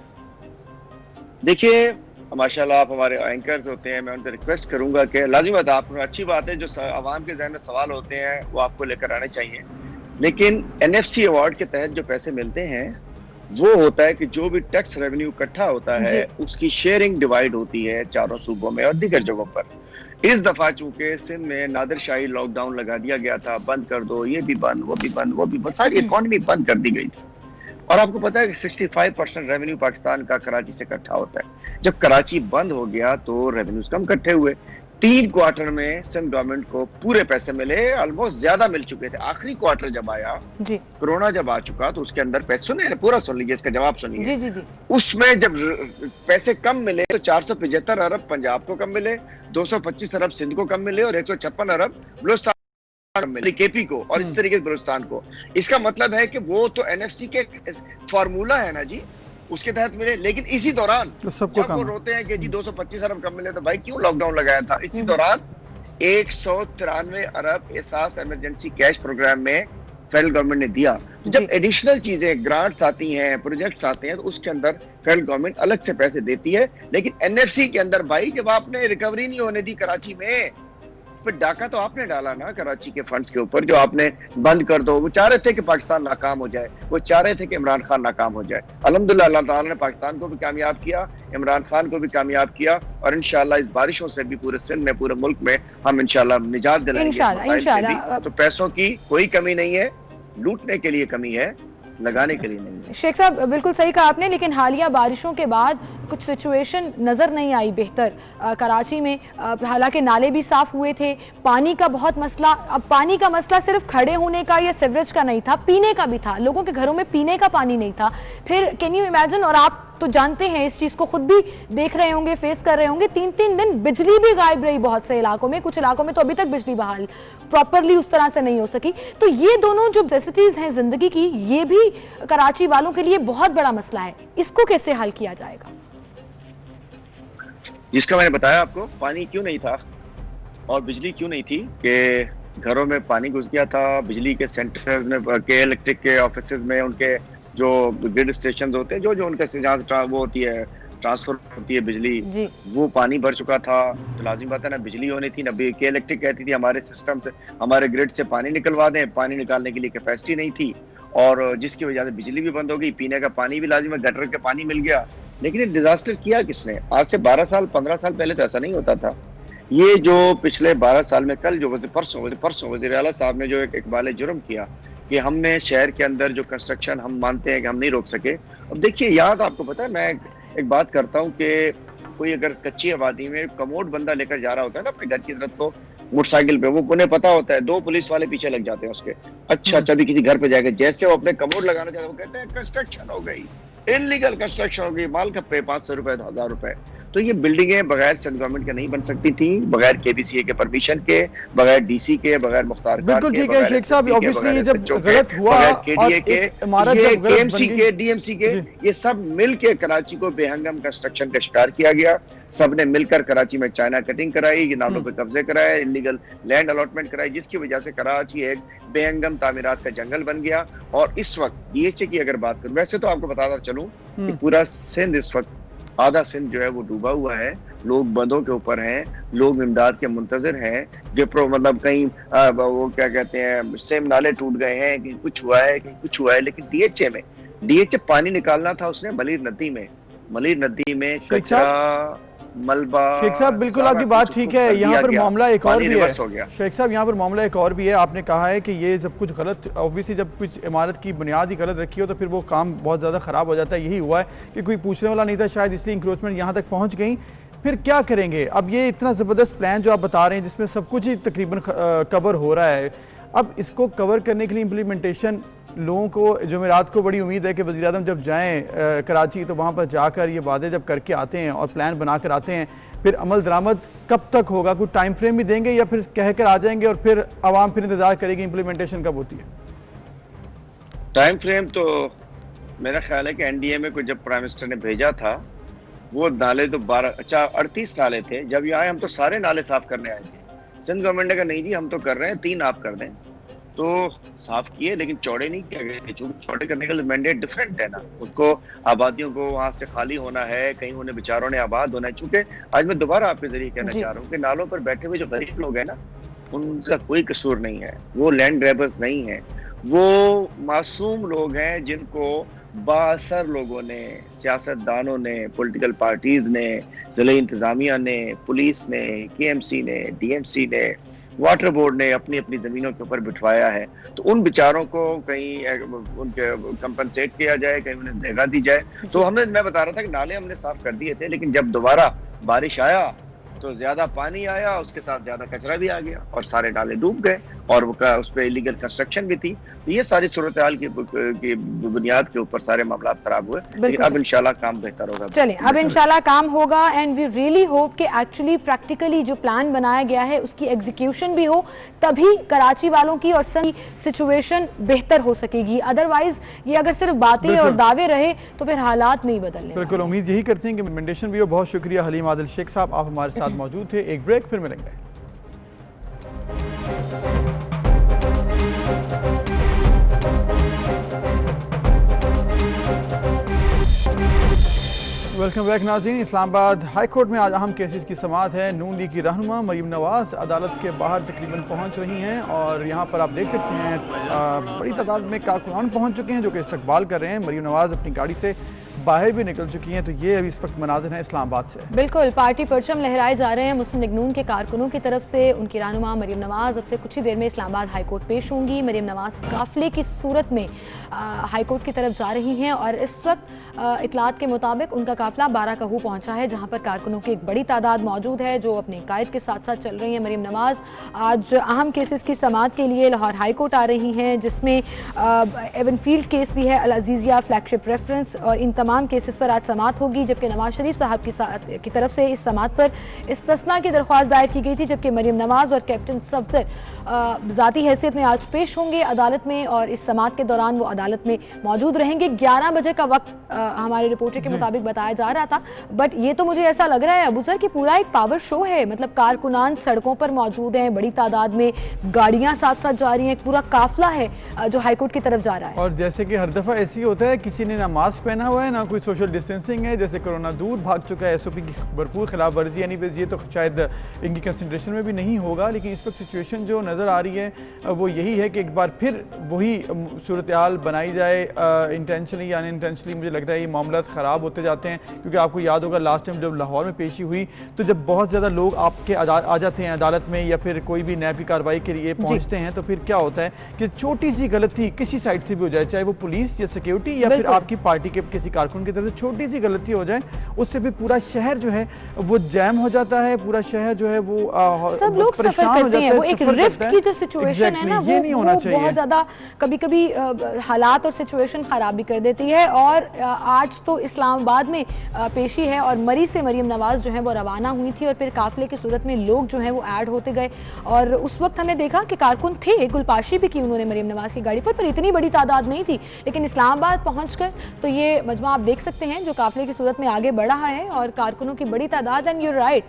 देखिए, माशाल्लाह आप हमारे एंकर्स होते हैं, मैं उनसे रिक्वेस्ट करूंगा कि लाजिम बात, आप अच्छी बात है, जो आवाम के ज़हन में सवाल होते हैं वो आपको लेकर आने चाहिए। लेकिन एनएफसी अवार्ड के तहत जो पैसे मिलते हैं वो होता है कि जो भी टैक्स रेवेन्यू इकट्ठा होता है उसकी शेयरिंग डिवाइड होती है चारों सूबों में और दीगर जगहों पर। इस दफा चूंकि सिंध में नादिरशाही लॉकडाउन लगा दिया गया था, बंद कर दो, ये भी बंद, वो भी बंद, वो भी बंद, सारी इकॉनमी बंद कर दी गई थी। और आपको पता है कि 65% रेवेन्यू पाकिस्तान का कराची से इकट्ठा होता है। जब कराची बंद हो गया तो रेवेन्यूज कम इकट्ठे हुए। 3 क्वार्टर में सिंध गवर्नमेंट को पूरे पैसे मिले, ऑलमोस्ट ज्यादा मिल चुके थे। आखिरी क्वार्टर जब आया जी, कोरोना जब आ चुका तो उसके अंदर पैसे, सुनिए पूरा सुन लीजिए, इसका जवाब सुनिए जी, जी, जी। उसमें जब पैसे कम मिले तो 475 अरब पंजाब को कम मिले, 225 अरब सिंध को कम मिले और 156 अरब बलूचिस्तान मिले, केपी को, और इस तरीके से बलूचिस्तान को। इसका मतलब है कि वो तो एनएफसी के फॉर्मूला है ना जी, उसके तहत मिले। लेकिन इसी दौरान तो जब वो रोते हैं कि जी 225 अरब कम मिले तो भाई क्यों लॉकडाउन लगाया था, इसी दौरान 193 अरब एहसास इमरजेंसी कैश प्रोग्राम में फेडरल गवर्नमेंट ने दिया। तो जब एडिशनल चीजें, ग्रांट्स आती हैं, प्रोजेक्ट्स आते हैं, तो उसके अंदर फेडरल गवर्नमेंट अलग से पैसे देती है। लेकिन एनएफसी के अंदर भाई जब आपने रिकवरी नहीं होने दी कराची में, फिर डाका तो आपने डाला ना कराची के फंड्स के ऊपर, जो आपने बंद कर दो। वो चाह रहे थे कि पाकिस्तान नाकाम हो जाए, वो चाह रहे थे कि इमरान खान नाकाम हो जाए। अल्हम्दुलिल्लाह अल्लाह ताला ने पाकिस्तान को भी कामयाब किया, इमरान खान को भी कामयाब किया, और इंशाल्लाह इस बारिशों से भी पूरे सिंध में, पूरे मुल्क में हम इंशाल्लाह निजात दिलाएंगे। तो पैसों की कोई कमी नहीं है, लूटने के लिए कमी है, लगाने के लिए नहीं है। शेख साहब बिल्कुल सही कहा आपने, लेकिन हालिया बारिशों के बाद कुछ सिचुएशन नजर नहीं आई बेहतर कराची में। हालांकि नाले भी साफ हुए थे, पानी का बहुत मसला, अब पानी का मसला सिर्फ खड़े होने का या सीवरेज का नहीं था, पीने का भी था। लोगों के घरों में पीने का पानी नहीं था। फिर कैन यू इमेजिन, और आप तो जानते हैं इस चीज को, खुद भी देख रहे होंगे, फेस कर रहे होंगे, 3-3 दिन बिजली भी गायब रही बहुत से इलाकों में। कुछ इलाकों में तो अभी तक बिजली बहाल प्रॉपरली उस तरह से नहीं हो सकी। तो ये दोनों जो नेसेसिटीज हैं जिंदगी की, ये भी कराची वालों के लिए बहुत बड़ा मसला है। इसको कैसे हल किया जाएगा? जिसका मैंने बताया आपको, पानी क्यों नहीं था और बिजली क्यों नहीं थी, कि घरों में पानी घुस गया था, बिजली के सेंटर्स में, के इलेक्ट्रिक के ऑफिसेज में, उनके जो ग्रिड स्टेशन होते हैं, जो उनके जहाँ से वो होती है, ट्रांसफर होती है बिजली, वो पानी भर चुका था। तो लाजिम बात है ना, बिजली होनी थी ना, के इलेक्ट्रिक कहती थी हमारे सिस्टम से, हमारे ग्रिड से पानी निकलवा दें, पानी निकालने के लिए कैपेसिटी नहीं थी, और जिसकी वजह से बिजली भी बंद हो गई, पीने का पानी भी लाजिम है, गटर का पानी मिल गया। लेकिन ये डिजास्टर किया किसने? आज से 12 साल 15 साल पहले तो ऐसा नहीं होता था। ये जो पिछले 12 साल में, कल जो परसों वज़ीर आला साहब ने जो एक इकबाल जुर्म किया कि हमने शहर के अंदर जो कंस्ट्रक्शन हम मानते हैं कि हम नहीं रोक सके। अब देखिए, याद आपको पता है, मैं एक बात करता हूँ कि कोई अगर कच्ची आबादी में कमोड बंदा लेकर जा रहा होता है ना अपने घर की तरफ, तो मोटरसाइकिल पे, वो उन्हें पता होता है 2 पुलिस वाले पीछे लग जाते हैं उसके। अच्छा भी किसी घर पे जाएगा, जैसे वो अपने कमोड लगाना चाहते हैं, वो कहते हैं कंस्ट्रक्शन हो गई, इलीगल कंस्ट्रक्शन हो गई, माल खप्पे, 500 रुपए, 1000 रुपए। तो ये बिल्डिंगें बगैर सेंट्रल गवर्नमेंट के नहीं बन सकती थी, बगैर केबीसीए के परमिशन के, बगैर डीसी के, बगैर मुख्तार खान के, बिल्कुल ठीक है शेख साहब, ऑब्वियसली ये जब गलत हुआ, केडीए के, ये केएमसी के, डीएमसी के, ये सब मिलके कराची को बेहंगम कंस्ट्रक्शन का शिकार किया गया। सबने मिलकर कराची में चाइना कटिंग कराई, नालों पे कब्जे कराए, इलीगल लैंड अलॉटमेंट कराई, जिसकी वजह से कराची एक बेहंगम तामीरात का जंगल बन गया। और इस वक्त डीएचए की अगर बात करूं, वैसे तो आपको बताता चलूं कि पूरा सिंध इस वक्त, आधा सिंध जो है वो डूबा हुआ है, लोग बंदों के ऊपर हैं, लोग इमदाद के मुंतजर हैं, जो मतलब कहीं वो क्या कहते हैं, सेम नाले टूट गए हैं, कहीं कुछ हुआ है, कहीं कुछ हुआ है। लेकिन डीएचए पानी निकालना था उसने मलीर नदी में कचरा, मलबा। शेख साहब बिल्कुल आपकी बात ठीक है, यहाँ पर मामला एक और भी है शेख साहब, यहाँ पर मामला एक और भी है। आपने कहा है कि ये जब कुछ गलत, ऑब्वियसली जब कुछ इमारत की बुनियाद ही गलत रखी हो तो फिर वो काम बहुत ज़्यादा ख़राब हो जाता है। यही हुआ है कि कोई पूछने वाला नहीं था शायद, इसलिए इंक्रोचमेंट यहाँ तक पहुँच गई। फिर क्या करेंगे? अब ये इतना ज़बरदस्त प्लान जो आप बता रहे हैं, जिसमें सब कुछ ही तकरीबन कवर हो रहा है, अब इसको कवर करने के लिए इम्प्लीमेंटेशन, लोगों को जुमेरात को बड़ी उम्मीद है कि वज़ीर आज़म जब जाएं कराची तो वहाँ पर जाकर ये वादे जब करके आते हैं और प्लान बना कर आते हैं, फिर अमल दरामद कब तक होगा? कुछ टाइम फ्रेम भी देंगे या फिर कह कर आ जाएंगे और फिर आवाम फिर इंतजार करेगी इम्प्लीमेंटेशन कब होती है? टाइम फ्रेम तो मेरा ख्याल है कि एनडीए में जब प्राइम मिनिस्टर ने भेजा था, वो नाले तो 38 नाले थे। जब ये आए हम तो सारे नाले साफ करने आए थे। सिंध गवर्नमेंट ने कहा नहीं जी हम तो कर रहे हैं, 3 आप कर दें, तो साफ किए, लेकिन चौड़े नहीं किए गए। चूंकि चौड़े करने का मैंडेट डिफरेंट है ना, उसको आबादियों को वहां से खाली होना है, कहीं उन्हें बेचारों ने आबाद होना है। चूंकि आज मैं दोबारा आपके जरिए कहना चाह रहा हूँ कि नालों पर बैठे हुए जो गरीब लोग हैं ना, उनका कोई कसूर नहीं है, वो लैंड ग्रैबर्स नहीं है, वो मासूम लोग हैं जिनको बाअसर लोगों ने, सियासतदानों ने, पॉलिटिकल पार्टीज ने, जिला इंतजामिया ने, पुलिस ने, केएमसी ने, डीएमसी ने, वाटर बोर्ड ने अपनी अपनी जमीनों के ऊपर बिठवाया है। तो उन बेचारों को कहीं उनके कंपनसेट किया जाए, कहीं उन्हें जगह दी जाए। तो मैं बता रहा था कि नाले हमने साफ कर दिए थे, लेकिन जब दोबारा बारिश आया तो ज्यादा पानी आया, उसके साथ ज्यादा कचरा भी आ गया और सारे नाले डूब गए और उस पर इलीगल कंस्ट्रक्शन भी थी। तो ये सारी सूरत हाल की बुनियाद के ऊपर सारे मामला खराब हुए, लेकिन अब इंशाल्लाह काम बेहतर होगा। चलिए, अब इंशाल्लाह काम होगा एंड वी रियली होप कि एक्चुअली प्रैक्टिकली जो प्लान बनाया गया है उसकी एग्जीक्यूशन भी हो, तभी कराची वालों की और सभी सिचुएशन बेहतर हो सकेगी। अदरवाइज ये अगर सिर्फ बातें और दावे रहे तो फिर हालात नहीं बदलने। बिल्कुल, उम्मीद यही करते हैं कि इम्प्लीमेंटेशन भी हो। बहुत शुक्रिया हलीम आदिल शेख साहब, आप हमारे साथ मौजूद थे। एक ब्रेक, फिर मिलेंगे। वेलकम बैक नाज़रीन। इस्लामाबाद हाई कोर्ट में आज अहम केसेस की समाअत है। नून लीग की रहनुमा मरीम नवाज अदालत के बाहर तकरीबन पहुंच रही हैं और यहां पर आप देख सकते हैं बड़ी तादाद में कारकुनान पहुंच चुके हैं जो कि इस्तकबाल कर रहे हैं। मरीम नवाज अपनी गाड़ी से बाहर भी निकल चुकी हैं। तो ये अभी इस वक्त मनाज़िर हैं इस्लामाबाद से। बिल्कुल, पार्टी परचम लहराए जा रहे हैं मुस्लिम लीग नून के कारकुनों की तरफ से। उनकी रहनुमा मरीम नवाज अब से कुछ ही देर में इस्लामाबाद हाई कोर्ट पेश होंगी। मरीम नवाज काफिले की सूरत में हाई कोर्ट की तरफ जा रही हैं और इस वक्त इतलात के मुताबिक उनका काफिला बाराकहू पहुंचा है, जहां पर कारकुनों की एक बड़ी तादाद मौजूद है जो अपने कायद के साथ साथ चल रही है। मरीम नवाज आज अहम केसेस की समाअत के लिए लाहौर हाई कोर्ट आ रही हैं, जिसमें एवनफील्ड केस भी है, अल अजीजिया फ्लैगशिप रेफरेंस, और इन तमाम केसेस पर आज समाअत होगी। जबकि नवाज शरीफ साहब की तरफ से इस समाअत पर इस्तिस्ना की दरख्वास्त दायर की गई थी, जबकि मरीम नवाज और कैप्टन सफदर ज़ाती हैसियत में आज पेश होंगे अदालत में और इस समाअत के दौरान वो अदालत में मौजूद रहेंगे। 11 बजे का वक्त हमारे रिपोर्टर के मुताबिक बताया जा रहा था, बट ये तो मुझे ऐसा लग रहा है अबू सर कि पूरा एक पावर शो है। मतलब कारकुनान सड़कों पर मौजूद हैं, बड़ी तादाद में गाड़ियां साथ साथ जा रही हैं, एक पूरा काफिला है जो हाईकोर्ट की तरफ जा रहा है। और जैसे कि हर दफा ऐसी होता है, किसी ने ना मास्क पहना हुआ है ना कोई सोशल डिस्टेंसिंग है, जैसे कोरोना दूर भाग चुका है, SOP की भरपूर खिलाफ वर्जी। यानी ये तो शायद इनकी कंसिडरेशन में भी नहीं होगा, लेकिन इस वक्त सिचुएशन जो नज़र आ रही है वो यही है कि एक बार फिर वही सूरत हाल बनाई जाए इंटेंशनली या अनइंटेंशनली। मुझे लगता है ये मामला ख़राब होते जाते हैं, क्योंकि आपको याद होगा लास्ट टाइम जब लाहौर में पेशी हुई तो जब बहुत ज़्यादा लोग आपके आ जाते हैं अदालत में या फिर कोई भी नैब की कार्रवाई के लिए पहुँचते हैं, तो फिर क्या होता है कि छोटी सी गलती किसी साइड से भी हो जाए, चाहे वो पुलिस या सिक्योरिटी या फिर आपकी पार्टी के किसी कारकुन की तरफ से छोटी सी गलती हो जाए, उससे फिर पूरा शहर जो है वो जैम हो जाता है, पूरा शहर जो है वो सब लोग सफर करते हैं। वो एक रिफ्ट की जो सिचुएशन है ना, वो बहुत ज़्यादा कभी कभी हालात और सिचुएशन ख़राब भी कर देती है। और आज तो इस्लामाबाद में पेशी है और मरी से मरीम नवाज जो है वो रवाना हुई थी और फिर काफिले की सूरत में लोग जो हैं वो ऐड होते गए। और उस वक्त हमने देखा कि कारकुन थे, गुलपाशी भी की उन्होंने मरीम नवाज की गाड़ी पर इतनी बड़ी तादाद नहीं थी। लेकिन इस्लामाबाद पहुंचकर तो ये मजमा आप देख सकते हैं जो काफिले की सूरत में आगे बढ़ा है और कारकुनों की बड़ी तादाद। एंड यूर राइट,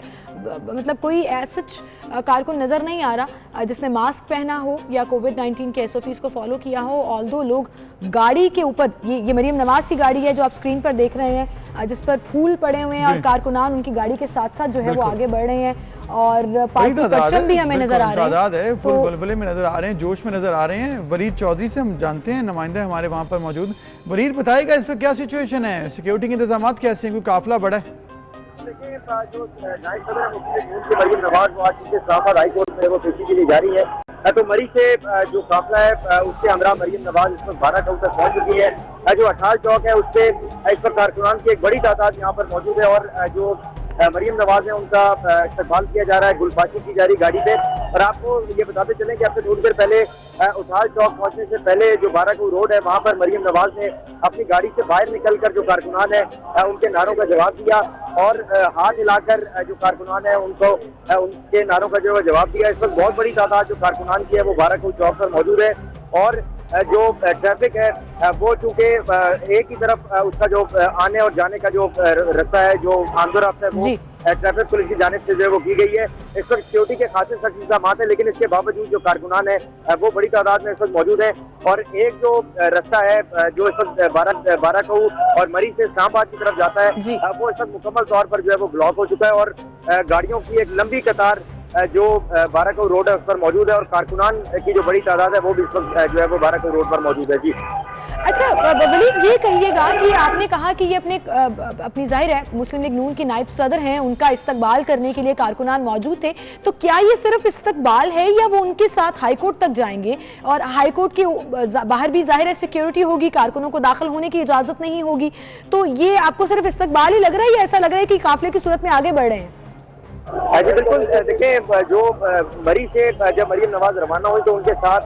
मतलब कोई ऐसा कारकुन नज़र नहीं आ रहा जिसने मास्क पहना हो या कोविड-19 के SOPs को फॉलो किया हो। ऑल्दो लोग गाड़ी के ऊपर, ये मरीम नवाज की गाड़ी है जो आप स्क्रीन पर देख रहे हैं, जिस पर फूल पड़े हुए हैं और कारकुनान उनकी गाड़ी के साथ साथ जो है वो आगे बढ़ रहे हैं और पार्टी परचम भी हमें नजर आ रहे हैं, फुल बलबले में नजर आ रहे हैं, जोश में नजर आ रहे हैं। वरीद चौधरी से हम जानते हैं, नुमाइंदा हमारे वहाँ पर मौजूद। वरीद बताएगा इस पर क्या सिचुएशन है, सिक्योरिटी के इंतजाम कैसे हैं, कोई काफिला बड़ा है? देखिए, जो नायब सदर मुस्लिम लीग की मरीम नवाज वो आज इस्लामाबाद हाई कोर्ट में वो पेशी के लिए जा रही है। तो मरी से जो काफिला है उसके हमरा मरीम नवाज इस वक्त बाराकहू तक पहुंच चुकी है। जो अठाल चौक है उससे इस वक्त कारकुनान की एक बड़ी तादाद यहाँ पर मौजूद है और जो मरीम नवाज है उनका इस्तकबाल किया जा रहा है गुलपाशी की जा रही गाड़ी पे। और आपको ये बताते चलें कि अब से थोड़ी देर पहले उठाल चौक पहुंचने से पहले जो बाराकहू रोड है वहां पर मरीम नवाज ने अपनी गाड़ी से बाहर निकलकर जो कारकुनान है उनके नारों का जवाब दिया और हाथ हिलाकर जो कारकुनान है उनको उनके नारों का जो जवाब दिया। इस वक्त बहुत बड़ी तादाद जो कारकुनान की है वो बाराकहू चौक पर मौजूद है और जो ट्रैफिक है वो चूंकि एक ही तरफ उसका जो आने और जाने का जो रास्ता है, जो आंदोलन है, वो ट्रैफिक पुलिस की जानिब से जो है वो की गई है। इस वक्त सिक्योरिटी के खासे सख्त इंतजाम है, लेकिन इसके बावजूद जो कारकुनान है वो बड़ी तादाद में इस वक्त मौजूद है। और एक जो रास्ता है जो इस वक्त बाराकहू और मरी से इस्लामाबाद की तरफ जाता है वो इस वक्त मुकम्मल तौर पर जो है वो ब्लॉक हो चुका है और गाड़ियों की एक लंबी कतार जो बाराकहू रोड है उस पर मौजूद है और कारकुनान की जो बड़ी तादाद है वो भी इस वक्त जो है वो बाराकहू रोड पर मौजूद है। जी अच्छा वलीद, ये कहिएगा कि आपने कहा कि ये अपनी जाहिर है मुस्लिम लीग नून की नायब सदर हैं, उनका इस्तकबाल करने के लिए कारकुनान मौजूद थे, तो क्या ये सिर्फ इस्तकबाल है या वो उनके साथ हाईकोर्ट तक जाएंगे और हाईकोर्ट के बाहर भी जाहिर है सिक्योरिटी होगी, कारकुनों को दाखिल होने की इजाजत नहीं होगी, तो ये आपको सिर्फ इस्तकबाल ही लग रहा है या ऐसा लग रहा है कि काफिले की सूरत में आगे बढ़ रहे हैं? जी बिल्कुल, देखिए जो मरी से जब मरीम नवाज रवाना हुई तो उनके साथ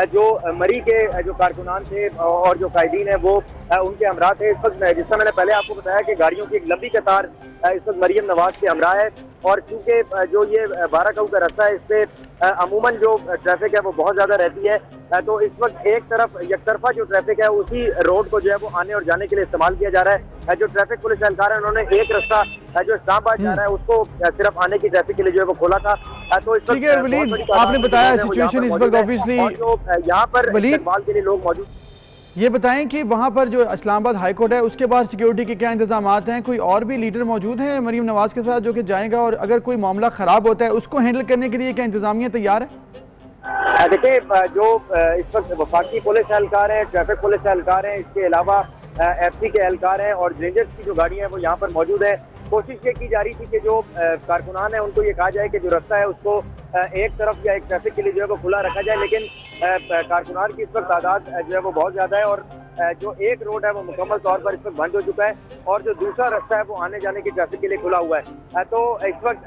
जो मरी के जो कारकुनान थे और जो कायदीन है वो उनके हमरा थे। इस वक्त जिसमें मैंने पहले आपको बताया कि गाड़ियों की एक लंबी कतार इस वक्त मरीम नवाज के हमरा है, और चूंकि जो ये 12 काऊ का रास्ता है इस पे अमूमन जो ट्रैफिक है वो बहुत ज्यादा रहती है, तो इस वक्त एक तरफ यकतरफा जो ट्रैफिक है उसी रोड को जो है वो आने और जाने के लिए इस्तेमाल किया जा रहा है। जो ट्रैफिक पुलिस एहलकार है उन्होंने एक रास्ता जो इस्लामाबाद जा रहा है उसको सिर्फ आने की ट्रैफिक के लिए जो है वो खोला था। तो इस ठीक है वलीद, आपने बताया सिचुएशन इस वक्त ऑब्वियसली यहाँ पर इस्तेमाल के लिए लोग मौजूद। ये बताएं कि वहाँ पर जो इस्लामाबाद हाई कोर्ट है उसके बाद सिक्योरिटी के क्या इंतजाम हैं? कोई और भी लीडर मौजूद हैं मरीम नवाज के साथ जो कि जाएगा, और अगर कोई मामला ख़राब होता है उसको हैंडल करने के लिए क्या इंतजामिया तैयार है? देखिए जो इस वक्त वफाकी पुलिस एहलकार हैं, ट्रैफिक पुलिस एहलकार हैं, इसके अलावा एफसी के एहलकार हैं और रेंजर्स की जो गाड़ियाँ हैं वो यहाँ पर मौजूद है। कोशिश ये की जा रही थी कि जो कारकुनान है उनको ये कहा जाए कि जो रास्ता है उसको एक तरफ या एक ट्रैफिक के लिए जो है वो खुला रखा जाए, लेकिन कारकुनान की इस वक्त तादाद जो है वो बहुत ज़्यादा है और जो एक रोड है वो मुकम्मल तौर पर इस वक्त बंद हो चुका है और जो दूसरा रास्ता है वो आने जाने की ट्रैफिक के लिए खुला हुआ है। तो इस वक्त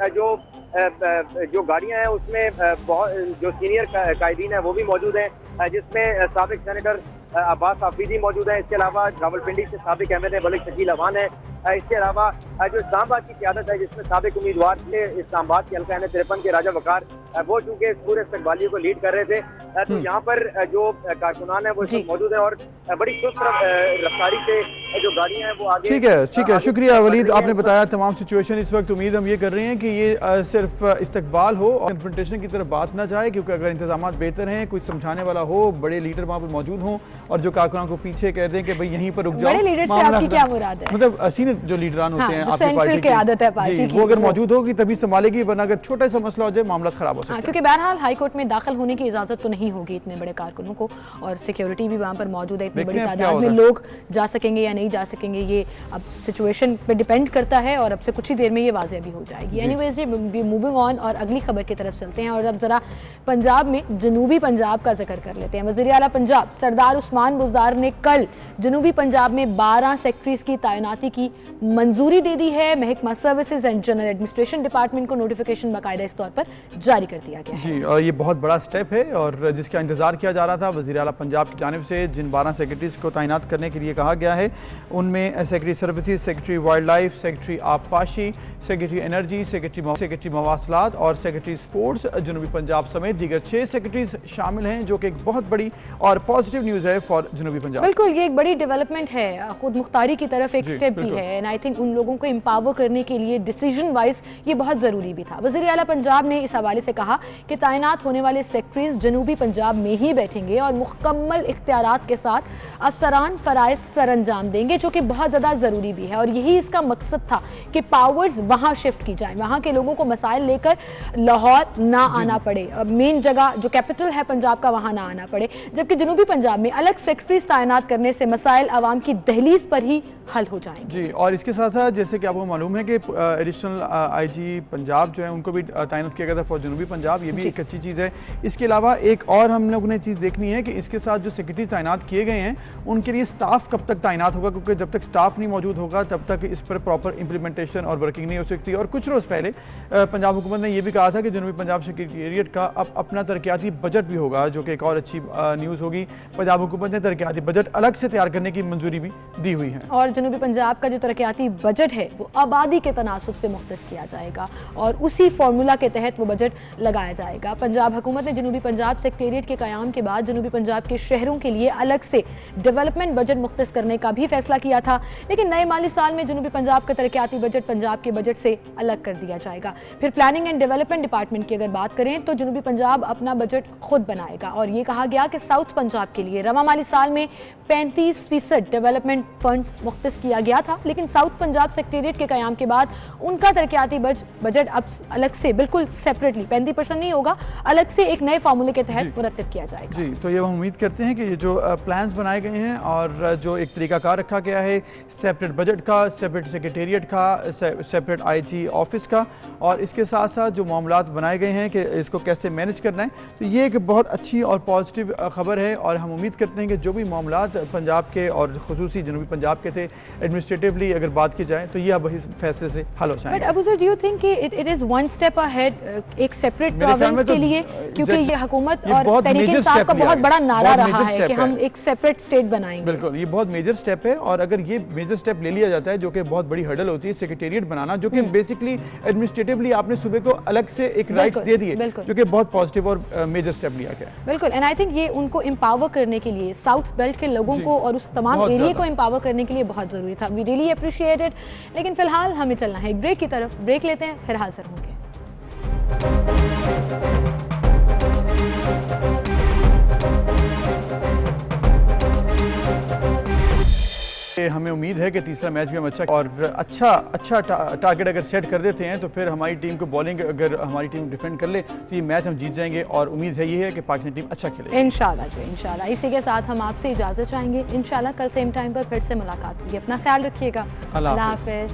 जो गाड़ियां हैं उसमें बहुत जो सीनियर कायदीन है वो भी मौजूद हैं, जिसमें साबिक सेनेटर अब्बास हाफिजी मौजूद है। इसके अलावा रावलपिंडी से साबिक एमएलए मलिक शकील अवान है। इसके अलावा जो इस्लामाबाद की क़यादत है जिसमें साबिक उम्मीदवार थे इस्लामाबाद के हल्का N53 के राजा वकार, वो चूंकि इस पूरे इस्तकबालियों को लीड कर रहे थे, तो यहाँ पर जो कारकुनान है वो मौजूद है और बड़ी सुस्त रफ्तारी से जो गाड़ियाँ हैं वो आगे। ठीक है, शुक्रिया वलीद, आपने बताया तमाम सिचुएशन। इस वक्त उम्मीद हम ये कर रहे हैं कि ये सिर्फ इस्तकबाल हो और कन्फ्रंटेशन की तरफ बात ना जाए, क्योंकि अगर इंतजाम बेहतर हैं, कुछ समझाने वाला हो, बड़े लीडर वहाँ पर मौजूद हों और जो कारकुनान को पीछे कह दें कि भाई यहीं पर रुक जाओ। बड़े लीडर से आपकी क्या मुराद है? मतलब सीनियर जो लीडरान होते हैं आपकी पार्टी की आदत है पार्टी की, वो अगर मौजूद होगी तभी संभालेगी, वरना अगर छोटा सा मसला हो जाए मामला खराब हो सकता है। क्योंकि बहरहाल हाई कोर्ट में दाखिल होने की इजाजत तो नहीं होगी इतने बड़े कारकुनों को, और सिक्योरिटी भी वहाँ पर मौजूद है, इतनी बड़ी तादाद में लोग जा सकेंगे या नहीं जा सकेंगे ये अब सिचुएशन पे डिपेंड करता है और अब से कुछ ही देर में ये वाज़ेह भी हो जाएगी। एनीवेज जी मूविंग ऑन और अगली खबर की तरफ चलते हैं और अब जरा पंजाब में जनूबी पंजाब का जिक्र कर लेते हैं। वज़ीर आला पंजाब सरदार उस्मान बुज़दार ने कल जनूबी पंजाब में 12 सेक्रेटरीज की तैनाती की मंजूरी दे दी है। महकमा services and general administration department को नोटिफिकेशन बाकायदा इस तौर पर जारी कर दिया गया है। जी, और ये बहुत बड़ा स्टेप है और जिसका इंतजार किया जा रहा था। वज़ीर आला पंजाब की जानिब से जिन 12 सेक्रेटरीज को तैनात करने के लिए कहा गया है उनमें secretary services, secretary wildlife, secretary आबपाशी, सेक्रेटरी एनर्जी, सेक्रेटरी मवासलात और सेक्रेटरी स्पोर्ट्स जनूबी पंजाब समेत दीगर 6 सेक्रेटरीज शामिल हैं, जो कि एक बहुत बड़ी और पॉजिटिव न्यूज़ है फॉर जनूबी पंजाब। बिल्कुल, ये एक बड़ी डेवलपमेंट है, खुद मुख्तारी की तरफ एक स्टेप भी है एंड आई थिंक उन लोगों को एम्पावर करने के लिए डिसीजन वाइज ये बहुत ज़रूरी भी था। वज़ीर आला पंजाब ने इस हवाले से कहा कि तैनात होने वाले सेक्रेटरीज जनूबी पंजाब में ही बैठेंगे और मुकम्मल इख्तियारात के साथ अफसरान फ़राइज़ सर अंजाम देंगे, जो कि बहुत ज़्यादा ज़रूरी भी है और यही इसका मकसद था कि पावर्स वहाँ शिफ्ट की जाए, वहाँ के लोगों को मसाइल लेकर लाहौर ना आना पड़े, मेन जगह जो कैपिटल है पंजाब का वहाँ ना आना पड़े, जबकि जनूबी पंजाब में अलग सेक्रेटरीज तैनात करने से मसाइल आवाम की दहलीज पर ही हल हो जाएंगे। जी, और इसके साथ साथ जैसे कि आपको मालूम है कि एडिशनल आईजी पंजाब जो है उनको भी तैनात किया गया था फॉर जनूबी पंजाब, ये भी एक अच्छी चीज़ है। इसके अलावा एक और हम लोगों ने चीज़ देखनी है कि इसके साथ जो सेक्रेटरी तैनात किए गए हैं उनके लिए स्टाफ कब तक तैनात होगा, क्योंकि जब तक स्टाफ नहीं मौजूद होगा तब तक इस पर प्रॉपर इंप्लीमेंटेशन और वर्किंग नहीं हो सकती। और कुछ रोज़ पहले पंजाब हुकूमत ने यह भी कहा था कि जनूबी पंजाब सेक्रेटेरिएट का अब अपना तरक्याती बजट भी होगा, जो कि एक और अच्छी न्यूज़ होगी। पंजाब हुकूमत ने तरक्याती बजट अलग से तैयार करने की मंजूरी भी दी हुई है और जनूबी पंजाब का जो तरक्याती बजट है वो आबादी के तनासुब से मुख्तस किया जाएगा और उसी फार्मूला के तहत वो बजट लगाया जाएगा। पंजाब हुकूमत ने जनूबी पंजाब सेक्रेटेरिएट के क़याम के बाद जनूबी पंजाब के शहरों के लिए अलग से डेवलपमेंट बजट मुख्तस करने का भी फैसला किया था, लेकिन नए माली साल में जनूबी पंजाब का तरक्याती बजट पंजाब के बजट से अलग कर दिया जाएगा। फिर प्लानिंग एंड डेवलपमेंट डिपार्टमेंट की अगर बात करें तो जनूबी पंजाब अपना बजट खुद बनाएगा और ये कहा गया कि साउथ पंजाब के लिए रवा माली साल में 35% डेवलपमेंट फंड मुख्तस किया गया था, लेकिन साउथ पंजाब सेक्रेटेरिएट के क़याम के बाद उनका तरक्याती बजट अब अलग से बिल्कुल सेपरेटली 35% नहीं होगा, अलग से एक नए फार्मूले के तहत मुरत्तब किया जाएगा। जी, तो ये हम उम्मीद करते हैं कि ये जो प्लान्स बनाए गए हैं और जो एक तरीकाकार रखा गया है सेपरेट बजट का, सेपरेट सेक्रेटेरिएट का, सेपरेट आईजी ऑफिस का, और इसके साथ साथ जो मामलात बनाए गए हैं कि इसको कैसे मैनेज करना है, तो ये एक बहुत अच्छी और पॉजिटिव खबर है। और हम उम्मीद करते हैं कि जो भी मामलात पंजाब के और खुसूसी जनूबी पंजाब के थे एडमिनिस्ट्रेटिवली अगर बात की जाए तो ये अब इस फैसले से हल हो जाएंगे। But Abu sir, do you think कि it is one step ahead एक सेपरेट प्रोविंस के लिए, क्योंकि ये हुकूमत और तहरीक इंसाफ का बहुत बड़ा नारा रहा है कि हम एक सेपरेट स्टेट बनाएंगे। बिल्कुल, ये बहुत मेजर स्टेप है, और अगर ये मेजर स्टेप ले लिया जाता है जो कि बहुत बड़ी हर्डल होती है सेक्रेटेरिएट बनाना, जो कि बेसिकली एडमिनिस्ट्रेटिवली आपने सूबे को अलग से एक राइट्स दे दिए, जो कि बहुत पॉजिटिव और मेजर स्टेप लिया गया है। बिल्कुल, एंड आई थिंक ये उनको एम्पावर करने के लिए, साउथ बेल्ट के लोगों को और उस तमाम एरिया को एम्पावर करने के लिए बहुत जरूरी था। We really appreciate it. लेकिन फिलहाल हमें चलना है एक ब्रेक की तरफ। ब्रेक लेते हैं, फिर हाजिर होंगे। हमें उम्मीद है कि तीसरा मैच भी हम अच्छा टारगेट अगर सेट कर देते हैं तो फिर हमारी टीम को बॉलिंग अगर हमारी टीम डिफेंड कर ले तो ये मैच हम जीत जाएंगे, और उम्मीद है ये है कि पाकिस्तान टीम अच्छा खेलेगी इंशाल्लाह जी, इंशाल्लाह। इसी के साथ हम आपसे इजाज़त चाहेंगे। इंशाल्लाह कल सेम टाइम पर फिर से मुलाकात होगी। अपना ख्याल रखिएगा। अल्लाह हाफिज़।